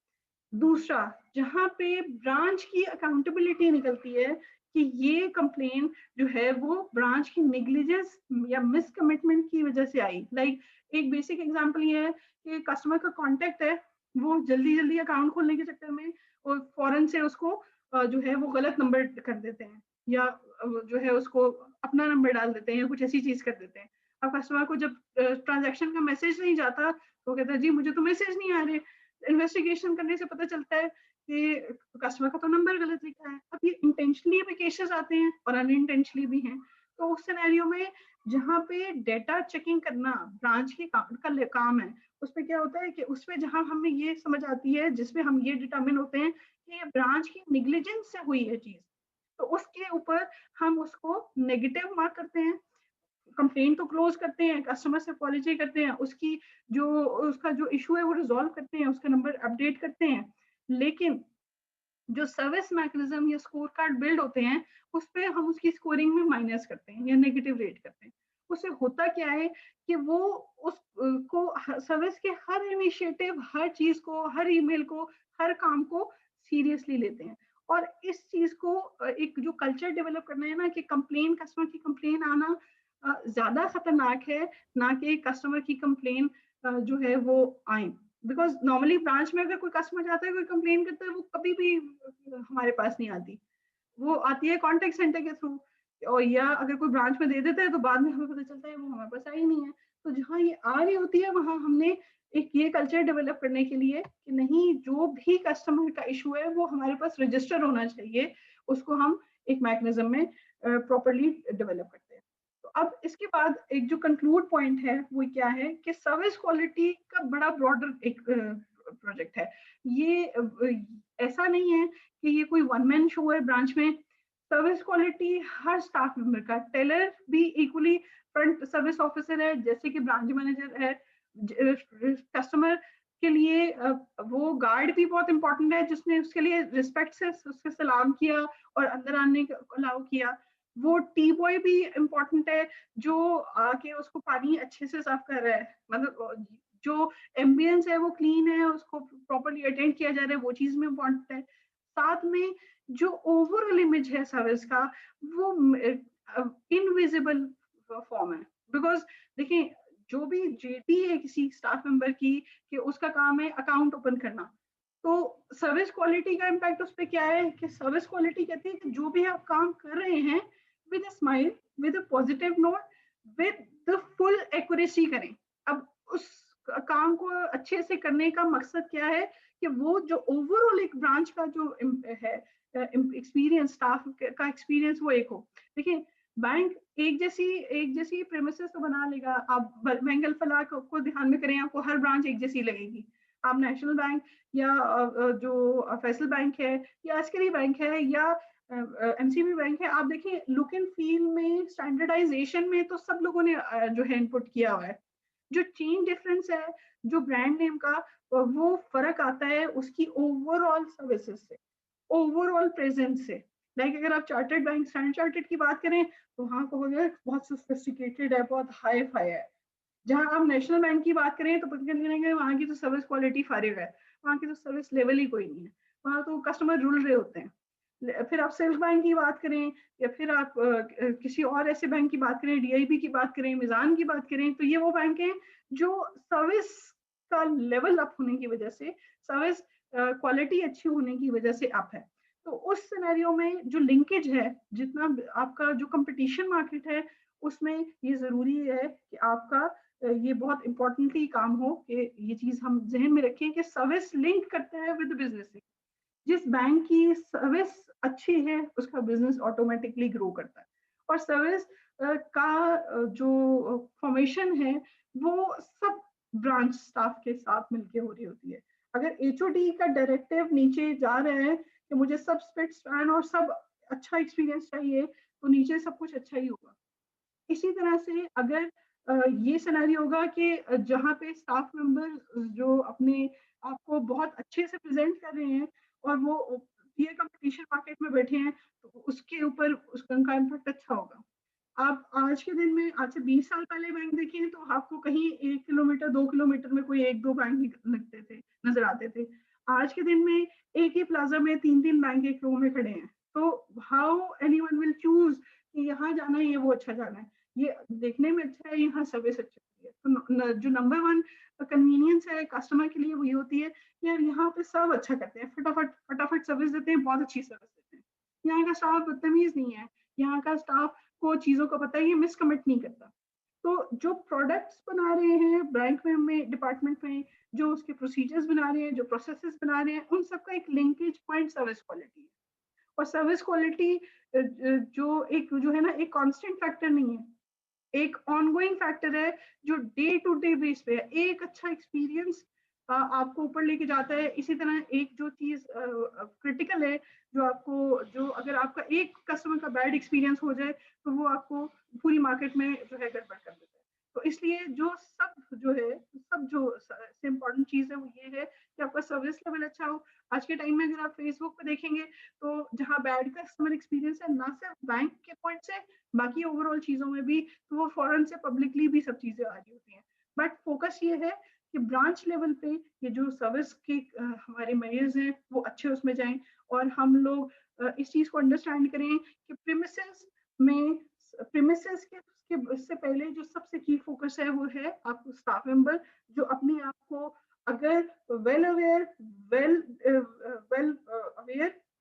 दूसरा, जहाँ पे ब्रांच की अकाउंटेबिलिटी निकलती है कि ये कंप्लेन जो है वो ब्रांच की नेग्लिजेंस या मिस कमिटमेंट की वजह से आई। लाइक एक बेसिक एग्जांपल ये है कि कस्टमर का कांटेक्ट है, वो जल्दी जल्दी अकाउंट खोलने के चक्कर में और फौरन से उसको जो है वो गलत नंबर कर देते हैं या जो है उसको अपना नंबर डाल देते हैं या कुछ ऐसी चीज कर देते हैं। अब कस्टमर को जब ट्रांजैक्शन का मैसेज नहीं जाता तो कहता है जी मुझे तो मैसेज नहीं आ रहे। इन्वेस्टिगेशन करने से पता चलता है कि कस्टमर का तो नंबर गलत लिखा है। अब ये इंटेंशनली भी केसेस आते हैं और अनइंटेंशनली भी हैं। तो उस सिनेरियो में जहाँ पे डेटा चेकिंग करना ब्रांच की काम है, उसमें क्या होता है कि उसमें जहाँ हमें ये समझ आती है जिसमें हम ये डिटरमिन होते हैं कि ये ब्रांच की निग्लिजेंस से हुई है चीज, तो उसके ऊपर हम उसको नेगेटिव मार्क करते हैं, कंप्लेंट तो क्लोज करते हैं, कस्टमर से अपॉलजी करते हैं, उसकी जो उसका जो इशू है वो रिजॉल्व करते हैं, उसका नंबर अपडेट करते हैं। लेकिन जो सर्विस मैकेनिज्म या स्कोर कार्ड बिल्ड होते हैं उस पर हम उसकी स्कोरिंग में माइनस करते हैं या नेगेटिव रेट करते हैं। उससे होता क्या है कि वो उसको सर्विस के हर इनिशिएटिव, हर चीज को, हर ईमेल को, हर काम को सीरियसली लेते हैं। और इस चीज को एक जो कल्चर डेवलप करना है ना कि कंप्लेन, कस्टमर की कंप्लेन आना ज्यादा खतरनाक है ना कि कस्टमर की कंप्लेन जो है वो आए। बिकॉज नॉर्मली ब्रांच में अगर कोई कस्टमर जाता है, कोई कंप्लेन करता है, वो कभी भी हमारे पास नहीं आती, वो आती है कॉन्टेक्ट सेंटर के थ्रू, और या अगर कोई ब्रांच में दे देता है तो बाद में हमें पता चलता है वो हमारे पास आई नहीं है। तो जहाँ ये आ रही होती है वहां हमने एक ये कल्चर डेवलप करने के लिए कि नहीं, जो भी कस्टमर का इशू है वो हमारे पास रजिस्टर होना चाहिए, उसको हम एक मैकेनिज्म में प्रॉपरली डेवलप करते हैं। तो अब इसके बाद एक जो कंक्लूड पॉइंट है वो क्या है कि सर्विस क्वालिटी का बड़ा ब्रॉडर एक प्रोजेक्ट है। ये ऐसा नहीं है कि ये कोई वन मैन शो है ब्रांच में। सर्विस क्वालिटी हर स्टाफ मेंबर का, टेलर भी इक्वली फ्रंट सर्विस ऑफिसर है जैसे कि ब्रांच मैनेजर है। कस्टमर के लिए वो गार्ड भी बहुत इंपॉर्टेंट है जिसने उसके लिए रिस्पेक्ट से उससे सलाम किया और अंदर आने को अलाउ किया। वो टी बॉय भी इम्पोर्टेंट है जो आके उसको पानी अच्छे से सर्व कर रहा है, मतलब जो एम्बियंस है वो क्लीन है, उसको प्रॉपर्ली अटेंड किया जा रहा है, वो चीज में इम्पोर्टेंट है। साथ में जो ओवरऑल इमेज है सर्विस का वो इनविजिबल फॉर्म है। बिकॉज देखिए जो भी जेटी है किसी स्टाफ मेंबर की कि उसका काम है अकाउंट ओपन करना, तो सर्विस क्वालिटी का इम्पैक्ट उस पर क्या है कि सर्विस क्वालिटी कहती है कि जो भी आप काम कर रहे हैं with a smile, with a positive note, with the full accuracy करें। अब उस काम को अच्छे से करने का मकसद क्या है कि वो जो ओवरऑल एक ब्रांच का जो है एक्सपीरियंस, स्टाफ का एक्सपीरियंस वो एक हो। देखिए बैंक एक जैसी प्रेमिसेस तो बना लेगा, आप बैंगल फलाक को ध्यान में करें आपको हर ब्रांच एक जैसी लगेगी। आप नेशनल बैंक या जो फैसल बैंक है या अस्करी बैंक है या एमसीबी बैंक है, आप देखिए लुक एंड फील में, स्टैंडर्डाइजेशन में तो सब लोगों ने जो है इनपुट किया हुआ है। जो चेन डिफरेंस है जो ब्रांड नेम का, वो फर्क आता है उसकी ओवरऑल सर्विसेज से, ओवरऑल प्रेजेंस से। लाइक अगर आप चार्टर्ड बैंक, स्टैंडर्ड चार्टर्ड की बात करें तो वहाँ कहोगे बहुत सोफिस्टिकेटेड है, बहुत हाई फाई है। जहाँ आप नेशनल बैंक की बात करें तो पता करेंगे वहाँ की तो सर्विस क्वालिटी फारिग है, वहाँ की तो सर्विस लेवल ही कोई नहीं है, वहाँ तो कस्टमर रुल रहे होते हैं। फिर आप सिल्क बैंक की बात करें या फिर आप किसी और ऐसे बैंक की बात करें, डीआईबी की बात करें, मिजान की बात करें, तो ये वो बैंक है जो सर्विस का लेवल अप होने की वजह से, सर्विस क्वालिटी अच्छी होने की वजह से अप है। तो उस सिनेरियो में जो लिंकेज है, जितना आपका जो कंपटीशन मार्केट है उसमें ये जरूरी है कि आपका ये बहुत इंपॉर्टेंटली काम हो कि ये चीज हम जहन में रखें कि सर्विस लिंक करता है विद बिजनेस। जिस बैंक की सर्विस अच्छी है उसका बिजनेस ऑटोमेटिकली ग्रो करता है। और सर्विस का जो फॉर्मेशन है वो सब ब्रांच स्टाफ के साथ मिलके हो रही होती है। अगर एचओडी का डायरेक्टिव नीचे जा रहा है कि मुझे सब स्पिट स्पैन और सब अच्छा एक्सपीरियंस चाहिए, तो नीचे सब कुछ अच्छा ही होगा। इसी तरह से अगर ये सिनेरियो होगा कि जहाँ पे स्टाफ मेंबर जो अपने आप को बहुत अच्छे से प्रेजेंट कर रहे हैं और वो ये कंपटीशन मार्केट में बैठे हैं, तो उसके ऊपर उनका इम्पैक्ट अच्छा होगा। आप आज के दिन में, आज से 20 साल पहले बैंक देखें तो आपको कहीं 1 किलोमीटर 2 किलोमीटर में कोई एक दो बैंक लगते थे, नजर आते थे। आज के दिन में एक ही प्लाजा में 3 3 बैंक एक रो में खड़े हैं। तो हाउ एनीवन विल चूज कि यहाँ जाना है, ये वो अच्छा जाना है, ये देखने में अच्छा है, यहाँ सर्विस अच्छी होती है। तो जो नंबर वन कन्वीनियंस है कस्टमर के लिए वही होती है यार, यहाँ पे सब अच्छा करते हैं, फटाफट फटाफट सर्विस देते हैं, बहुत अच्छी सर्विस देते हैं। यहाँ का स्टाफ बदतमीज नहीं है, यहाँ का स्टाफ को चीजों का पता है, ये मिसकमिट नहीं करता। तो जो प्रोडक्ट्स बना रहे हैं बैंक में डिपार्टमेंट में, जो उसके प्रोसीजर्स बना रहे हैं, जो प्रोसेसेस बना रहे हैं, उन सबका एक लिंकेज पॉइंट सर्विस क्वालिटी है। और सर्विस क्वालिटी जो है ना, एक कांस्टेंट फैक्टर नहीं है, एक ऑनगोइंग फैक्टर है जो डे टू डे बेस पे है। एक अच्छा एक्सपीरियंस आपको ऊपर लेके जाता है। इसी तरह एक जो चीज क्रिटिकल है, जो अगर आपका एक कस्टमर का बैड एक्सपीरियंस हो जाए तो वो आपको पूरी मार्केट में जो है गड़बड़ कर देता है। तो इसलिए सब जो से इम्पोर्टेंट चीज है वो ये है कि आपका सर्विस लेवल अच्छा हो। आज के टाइम में अगर आप फेसबुक पे देखेंगे तो जहाँ बैड कस्टमर एक्सपीरियंस है, ना सिर्फ बैंक के पॉइंट से, बाकी ओवरऑल चीजों में भी, तो वो फॉरन से पब्लिकली भी सब चीजें आ रही होती हैं। बट फोकस ये है कि ब्रांच लेवल पे ये जो सर्विस के हमारे मेजर्स हैं वो अच्छे उसमें जाएं, और हम लोग इस चीज को अंडरस्टैंड करें कि प्रीमिसेस के इससे पहले जो सबसे की फोकस है वो है आपको स्टाफ मेंबर, जो अपने आप को अगर वेल अवेयर, वेल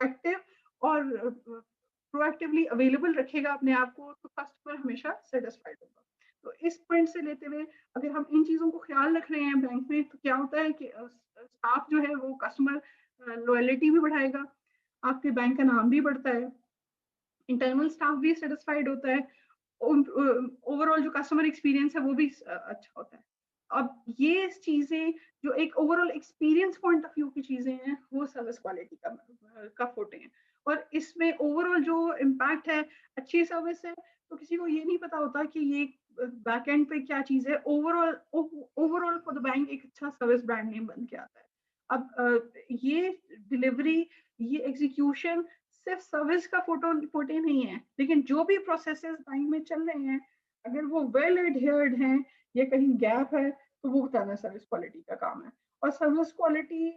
एक्टिव और प्रोएक्टिवली अवेलेबल रखेगा अपने आप को, तो कस्टमर हमेशा सेटिस्फाइड होगा। तो इस पॉइंट से लेते हुए अगर हम इन चीजों को ख्याल रख रहे हैं बैंक में, तो क्या होता है कि स्टाफ जो है वो कस्टमर लॉयलिटी भी बढ़ाएगा, आपके बैंक का नाम भी बढ़ता है, इंटरनल स्टाफ भी सेटिस्फाइड होता है, ओवरऑल जो कस्टमर एक्सपीरियंस है वो भी अच्छा होता है। अब ये चीजें जो एक overall experience point of view की चीजें हैं वो सर्विस क्वालिटी का फोटे हैं। और इसमें ओवरऑल जो इम्पैक्ट है, अच्छी सर्विस है तो किसी को ये नहीं पता होता कि ये बैक एंड पे क्या चीज है। ओवरऑल फॉर द बैंक एक अच्छा सर्विस ब्रांड नेम बन के आता है। अब ये डिलीवरी, ये एग्जीक्यूशन सिर्फ सर्विस का फोटे नहीं है, लेकिन जो भी प्रोसेसेस बैंक में चल रहे हैं अगर वो वेल एडहेयर्ड हैं या कहीं गैप है तो वो बताना सर्विस क्वालिटी का काम है। और सर्विस क्वालिटी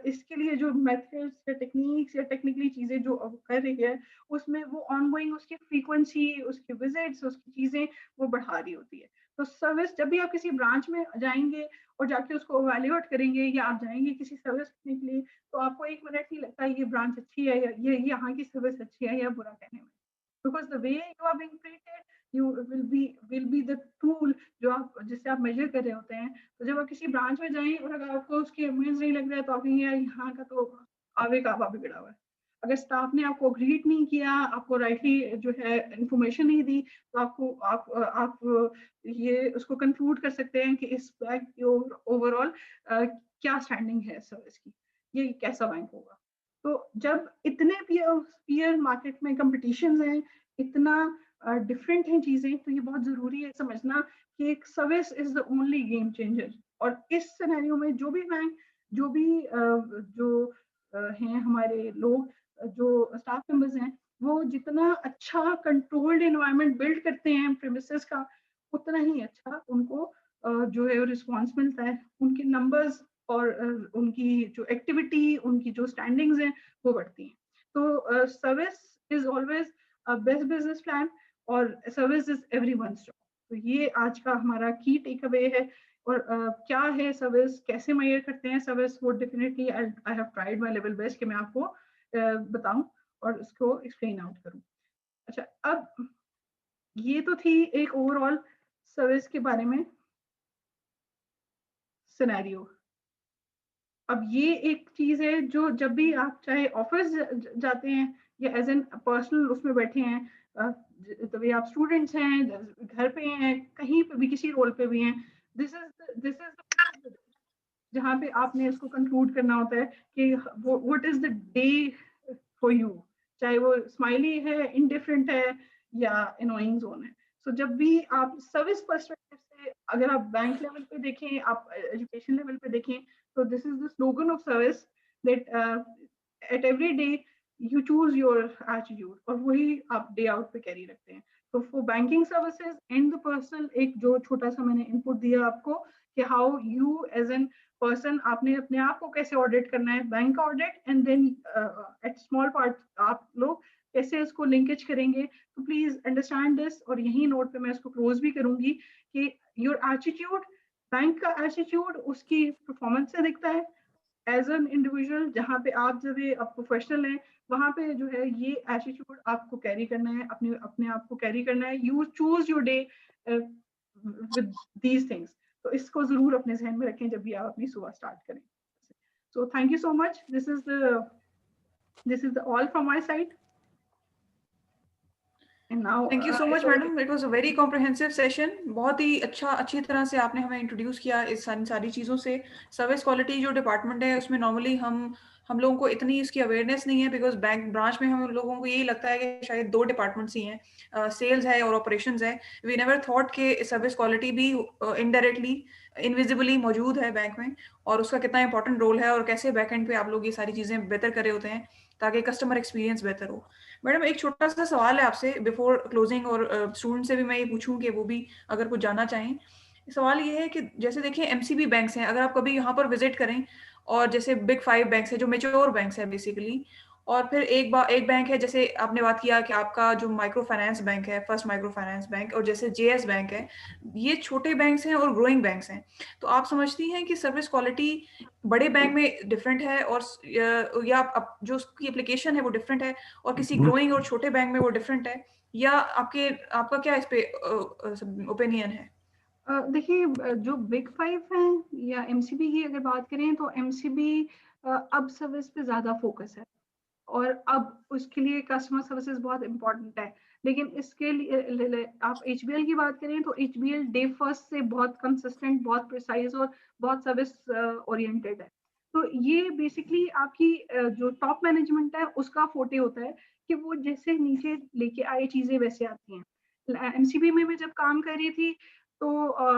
इसके लिए जो मेथड्स या टेक्निक्स या टेक्निकली चीजें जो कर रही है उसमें वो ऑनगोइंग उसकी फ्रीक्वेंसी, उसकी विजिट्स, उसकी चीजें वो बढ़ा रही होती है। तो सर्विस जब भी आप किसी ब्रांच में जाएंगे और जाके उसको इवैल्यूएट करेंगे या आप जाएंगे किसी सर्विस करने के लिए तो आपको 1 मिनट नहीं लगता ये ब्रांच अच्छी है या ये यहाँ की सर्विस अच्छी है या बुरा कहने में। Because the way you are being treated you will be the tool जो आप जिससे आप मेजर कर रहे होते हैं। तो जब आप किसी ब्रांच में जाएं और अगर आपको उसके अमेज नहीं लग रहा है तो आप कहेंगे यार यहाँ का तो आवे का आवा बिगड़ा हुआ है। अगर स्टाफ ने आपको ग्रीट नहीं किया, आपको राइटली जो है इंफॉर्मेशन नहीं दी तो आप ये उसको कंक्लूड कर सकते हैं कि इस बैंक की ओवरऑल क्या स्टैंडिंग है सर्विस की, ये कैसा बैंक होगा। तो जब इतने पीयर मार्केट में कंपटीशन है, इतना डिफरेंट हैं चीजें, तो ये बहुत जरूरी है समझना कि एक service is the only game changer. और इस सिनेरियो में जो भी बैंक, जो भी जो हैं हमारे लोग, जो स्टाफ मेंबर्स हैं, वो जितना अच्छा कंट्रोल्ड एनवायरनमेंट बिल्ड करते हैं प्रेमिसेस का उतना ही अच्छा उनको जो है रिस्पॉन्स मिलता है। उनके नंबर्स और उनकी जो एक्टिविटी, उनकी जो स्टैंडिंग्स हैं वो बढ़ती हैं। तो service is always best business plan और सर्विस इज एवरीवन्स जॉब। तो ये आज का हमारा की टेक अवे है। और क्या है सर्विस, कैसे मेजर करते हैं सर्विस, वो definitely I have tried my level best कि मैं आपको बताऊं और इसको एक्सप्लेन आउट करूं। अच्छा, अब ये तो थी एक ओवरऑल सर्विस के बारे में सिनेरियो। अब ये एक चीज है जो जब भी आप चाहे ऑफिस जाते हैं या एज एन पर्सनल उसमें बैठे हैं, तभी आप स्टूडेंट्स हैं, घर पे हैं, कहीं पे भी किसी रोल पे भी हैं, दिस इज जहाँ पे आपने इसको कंक्लूड करना होता है कि what is the day for you, चाहे वो स्माइली है, इंडिफरेंट है या इनोइंग जोन है। सो जब भी आप सर्विस पर्सपेक्टिव से, अगर आप बैंक लेवल पे देखें, आप एजुकेशन लेवल पे देखें, तो this is the slogan of service that at every day you choose your attitude, और वही आप डे आउट पे कैरी रखते हैं। तो for banking services and the personal, एक जो छोटा सा मैंने इनपुट दिया आपको कि how you as an person आपने अपने आप को कैसे ऑडिट करना है, बैंक का audit, and then at small part आप लोग कैसे इसको लिंकेज करेंगे। तो प्लीज अंडरस्टैंड दिस, और यही नोट पे मैं इसको क्लोज भी करूंगी कि योर एटीट्यूड, बैंक का एटीट्यूड उसकी परफॉर्मेंस से दिखता है। एज एन इंडिविजुअल जहाँ पे आप जब आप प्रोफेशनल हैं वहाँ पे जो है ये एटीट्यूड आपको कैरी करना है, अपने अपने आप को कैरी करना है। You choose your day with these things. तो इसको जरूर अपने जहन में रखें जब भी आप अपनी सुबह स्टार्ट करें। So thank you so much. This is the all from my side. And now thank you so much madam, it was a very comprehensive session. बहुत ही अच्छी तरह से आपने हमें इंट्रोड्यूस किया इस सारी चीज़ों से। सर्विस क्वालिटी जो डिपार्टमेंट है उसमें नॉर्मली हम लोगों को इतनी इसकी अवेयरनेस नहीं है, बिकॉज बैंक ब्रांच में हम लोगों को यही लगता है कि शायद 2 डिपार्टमेंट्स ही हैं, सेल्स है और ऑपरेशंस है। वी नेवर थॉट कि सर्विस क्वालिटी भी इनडायरेक्टली, इनविजिबली मौजूद है बैंक में, और उसका कितना इंपॉर्टेंट रोल है और कैसे बैक एंड पे आप लोग ये सारी चीज़ें बेहतर कर रहे होते हैं ताकि कस्टमर एक्सपीरियंस बेहतर हो। मैडम एक छोटा सा सवाल है आपसे बिफोर क्लोजिंग, और स्टूडेंट से भी मैं ये पूछूं कि वो भी अगर कुछ जानना चाहें। सवाल ये है कि जैसे देखिए एमसीबी बैंक्स हैं, अगर आप कभी यहाँ पर विजिट करें, और जैसे बिग 5 बैंक्स है जो मेच्योर बैंक्स है बेसिकली, और फिर एक बैंक है, जैसे आपने बात किया कि आपका जो माइक्रो फाइनेंस बैंक है, फर्स्ट माइक्रो फाइनेंस बैंक, और जैसे जेएस बैंक है, ये छोटे बैंक्स हैं और ग्रोइंग बैंक्स हैं। तो आप समझती हैं कि सर्विस क्वालिटी बड़े बैंक में डिफरेंट है, और या जो उसकी एप्लीकेशन है वो डिफरेंट है, और किसी ग्रोइंग और छोटे बैंक में वो डिफरेंट है, या आपका क्या इस पे ओपिनियन है? देखिए, जो बिग 5 हैं या एमसीबी की अगर बात करें तो एमसीबी अब सर्विस पे ज्यादा फोकस है और अब उसके लिए कस्टमर सर्विसेज बहुत इंपॉर्टेंट है। लेकिन इसके लिए आप HBL की बात करें तो HBL डे फर्स्ट से बहुत कंसिस्टेंट, बहुत प्रिसाइज और बहुत सर्विस ओरिएंटेड है। तो ये बेसिकली आपकी जो टॉप मैनेजमेंट है उसका फोटे होता है कि वो जैसे नीचे लेके आए चीजें वैसे आती हैं। MCB में मैं जब काम कर रही थी तो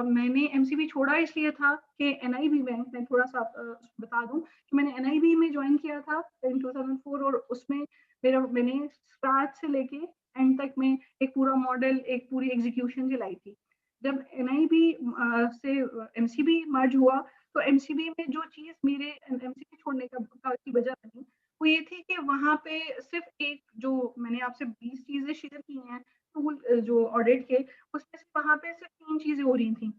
मैंने MCB छोड़ा इसलिए था कि NIB बैंक, मैं थोड़ा सा बता दूं कि मैंने NIB में ज्वाइन किया था इन 2004 और उसमें मैंने स्टार्ट से लेके एंड तक में एक पूरा मॉडल, एक पूरी एग्जीक्यूशन चलाई थी। जब NIB से MCB मर्ज हुआ तो MCB में जो चीज मेरे MCB छोड़ने की वजह बनी वो ये थी कि वहां पे सिर्फ एक, जो मैंने आपसे 20 चीजें शेयर की हैं टूल जो ऑडिट के, उसमें से वहां पे सिर्फ 3 चीजें हो रही थी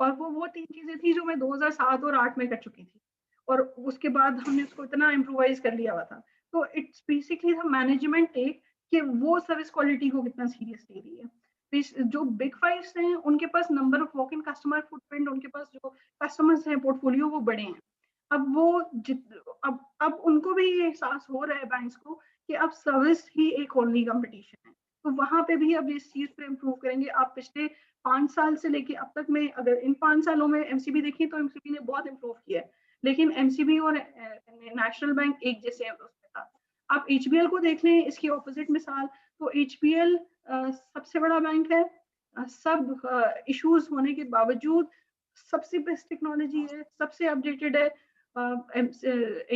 और वो 3 चीजें थी जो मैं 2007 और 8 में कर चुकी थी और उसके बाद हमने उसको इतना इम्प्रोवाइज कर लिया हुआ था। तो it's basically the management take कि वो सर्विस क्वालिटी को कितना सीरियस ले रही है। जो बिग फाइव्स हैं उनके पास number of walk in customer footprint, उनके पास जो कस्टमर्स हैं पोर्टफोलियो वो बड़े हैं। अब वो अब उनको भी ये एहसास हो रहा है बैंक्स को कि अब सर्विस ही एक ओनली कंपटीशन है। तो वहां पे भी अब इस चीज पे इम्प्रूव करेंगे। आप पिछले 5 साल से लेके अब तक में अगर इन 5 सालों में MCB देखें तो MCB ने बहुत इम्प्रूव किया है, लेकिन MCB और नेशनल बैंक एक जैसे उसमें था। आप HBL को देख लें, इसकी ऑपोजिट मिसाल, तो HBL सबसे बड़ा बैंक है, सब इश्यूज होने के बावजूद सबसे बेस्ट टेक्नोलॉजी है, सबसे अपडेटेड है।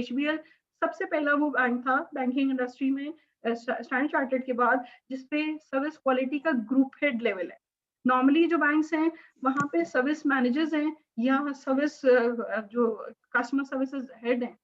HBL सबसे पहला वो बैंक था बैंकिंग इंडस्ट्री में स्टैंडर्ड चार्टर्ड के बाद जिसपे सर्विस क्वालिटी का ग्रुप हेड लेवल है। नॉर्मली जो बैंक्स हैं वहां पे सर्विस मैनेजर्स हैं या सर्विस जो कस्टमर सर्विसेज हेड हैं,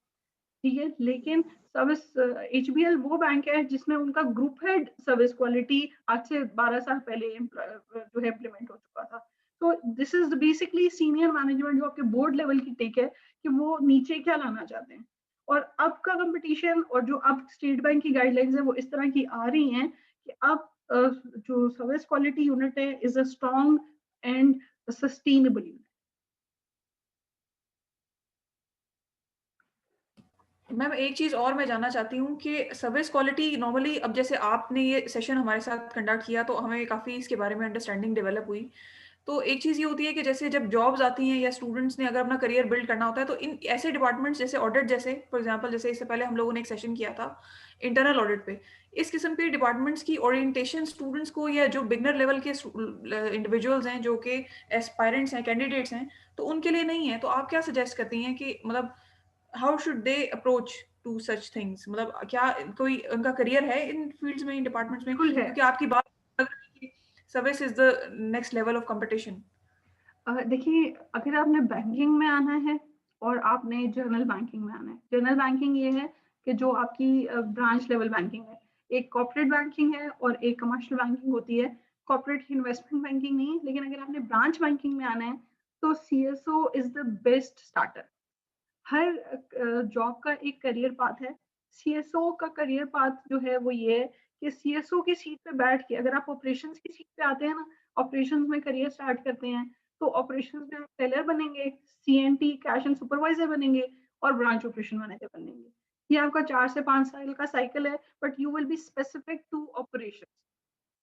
ठीक है, लेकिन सर्विस HBL वो बैंक है जिसमें उनका ग्रुप हेड सर्विस क्वालिटी आज से 12 साल पहले जो है इम्प्लीमेंट हो चुका था। तो this is basically senior management जो आपके बोर्ड लेवल की टेक है कि वो नीचे क्या लाना चाहते हैं। और अब का कंपटीशन और जो अब स्टेट बैंक की गाइडलाइंस है वो इस तरह की आ रही हैं कि अब जो सर्विस क्वालिटी यूनिट है is a strong and sustainable unit. Ma'am एक चीज़ और मैं जानना चाहती हूँ कि सर्विस क्वालिटी नॉर्मली, अब जैसे आपने ये सेशन हमारे साथ कंडक्ट किया तो हमें काफ़ी इसके बारे में अंडरस्टैंडिंग डेवलप हुई। तो एक चीज़ ये होती है कि जैसे जब जॉब्स आती हैं या स्टूडेंट्स ने अगर अपना करियर बिल्ड करना होता है तो इन ऐसे डिपार्टमेंट्स जैसे ऑडिट, जैसे फॉर एग्जांपल जैसे इससे पहले हम लोगों ने एक सेशन किया था इंटरनल ऑडिट पे, इस किस्म के डिपार्टमेंट्स की ओरिएंटेशन स्टूडेंट्स को या जो बिगनर लेवल के इंडिविजुअल्स हैं जो कि एस्पायरेंट्स हैं, कैंडिडेट्स हैं, तो उनके लिए नहीं है। तो आप क्या सजेस्ट करती हैं कि मतलब how should they approach to such things, मतलब क्या कोई उनका करियर है इन फील्ड्स में, इन डिपार्टमेंट्स में? बिल्कुल है। क्योंकि आपकी बात लग रही है कि service is the next level of competition. देखिए, अगर आपने बैंकिंग में आना है और आपने जनरल बैंकिंग में आना है, जनरल बैंकिंग ये है कि जो आपकी ब्रांच लेवल बैंकिंग है, एक कॉर्पोरेट बैंकिंग है और एक कमर्शियल बैंकिंग होती है। कॉर्पोरेट इन्वेस्टमेंट बैंकिंग नहीं, लेकिन अगर आपने ब्रांच बैंकिंग में आना है तो CSO is the best starter. Her job का एक करियर पाथ है। CSO का करियर पाथ जो है वो ये है कि CSO की सीट पे बैठ के अगर आप ऑपरेशंस की सीट पे आते हैं ना, ऑपरेशंस में करियर स्टार्ट करते हैं तो ऑपरेशंस में आप टेलर बनेंगे, CNT कैश एंड सुपरवाइजर बनेंगे और ब्रांच ऑपरेशन मैनेजर बनेंगे। ये आपका 4 से 5 साल का साइकिल है, but you will be specific to operation.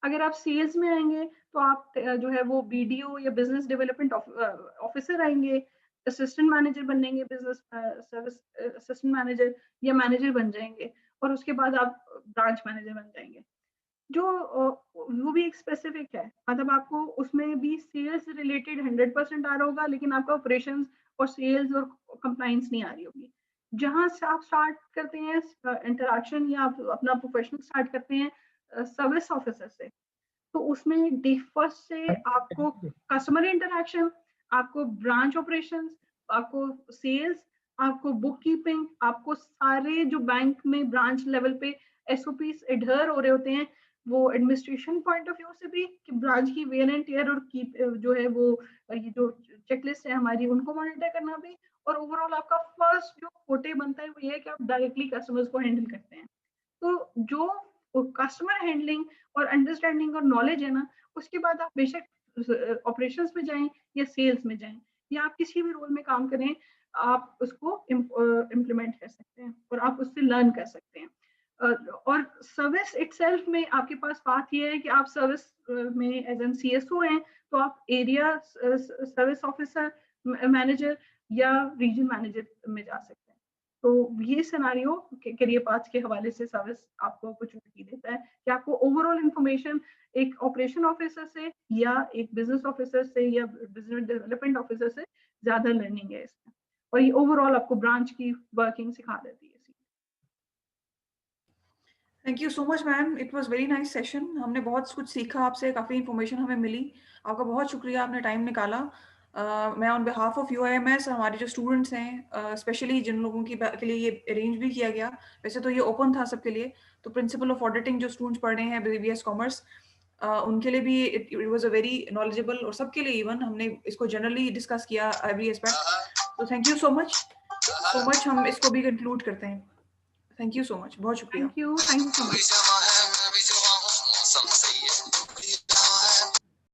अगर आप सेल्स में आएंगे तो आप जो है वो BDO या बिजनेस डेवलपमेंट ऑफिसर आएंगे, असिस्टेंट मैनेजर बनेंगे, बिजनेस सर्विस असिस्टेंट मैनेजर या मैनेजर बन जाएंगे और उसके बाद आप ब्रांच मैनेजर बन जाएंगे। जो वो भी एक स्पेसिफिक है, मतलब आपको उसमें भी सेल्स रिलेटेड 100% आ रहा होगा लेकिन आपका ऑपरेशंस और सेल्स और कंप्लाइंस नहीं आ रही होगी। जहां से आप स्टार्ट करते हैं इंटरेक्शन या आप अपना प्रोफेशनल स्टार्ट करते हैं सर्विस ऑफिसर से, तो उसमें डे फर्स्ट से आपको कस्टमर इंटरेक्शन, आपको ब्रांच ऑपरेशंस, आपको सेल्स, आपको बुक कीपिंग, आपको सारे जो बैंक में ब्रांच लेवल पे SOPs एडहर हो रहे होते हैं, वो एडमिनिस्ट्रेशन पॉइंट ऑफ व्यू से भी कि ब्रांच की वेयर एंड टेयर और कीप जो है वो ये जो चेकलिस्ट है हमारी उनको मॉनिटर करना भी, और ओवरऑल आपका फर्स्ट जो कोटे बनता है वो ये है कि आप डायरेक्टली कस्टमर्स को हैंडल करते हैं। तो जो कस्टमर हैंडलिंग और अंडरस्टैंडिंग और नॉलेज है ना, उसके बाद आप बेशक ऑपरेशंस में जाएं या सेल्स में जाएं या आप किसी भी रोल में काम करें, आप उसको इम्प्लीमेंट कर सकते हैं और आप उससे लर्न कर सकते हैं। और सर्विस इटसेल्फ में आपके पास बात ये है कि आप सर्विस में एज एन CSO हैं, तो आप एरिया सर्विस ऑफिसर, मैनेजर या रीजन मैनेजर में जा सकते हैं। तो ये सिनारियो करियर पाथ के हवाले से सर्विस आपको अपॉर्चुनिटी देता है कि आपको ओवरऑल इंफॉर्मेशन एक ऑपरेशन ऑफिसर से या एक बिजनेस ऑफिसर से या बिजनेस डेवलपमेंट ऑफिसर से ज्यादा लर्निंग है इसमें, और ये ओवरऑल आपको ब्रांच की वर्किंग सिखा देती है। Thank you so much ma'am, it was very nice session. हमने बहुत कुछ सीखा आपसे, काफ़ी इन्फॉर्मेशन हमें मिली। आपका बहुत शुक्रिया, आपने टाइम निकाला। मैं ऑन बिहाफ ऑफ UIMS हमारे जो स्टूडेंट्स हैं, स्पेशली जिन लोगों के लिए ये अरेंज भी किया गया, वैसे तो ये ओपन था सबके लिए, तो प्रिंसिपल ऑफ ऑडिटिंग जो स्टूडेंट्स पढ़ रहे हैं BBS कॉमर्स, उनके लिए भी it was a very knowledgeable, और सबके लिए इवन हमने इसको जनरली डिस्कस किया एवरी एस्पेक्ट। तो थैंक यू सो मच, हम इसको भी कंक्लूड करते हैं। थैंक यू सो मच, बहुत शुक्रिया। Thank you so much.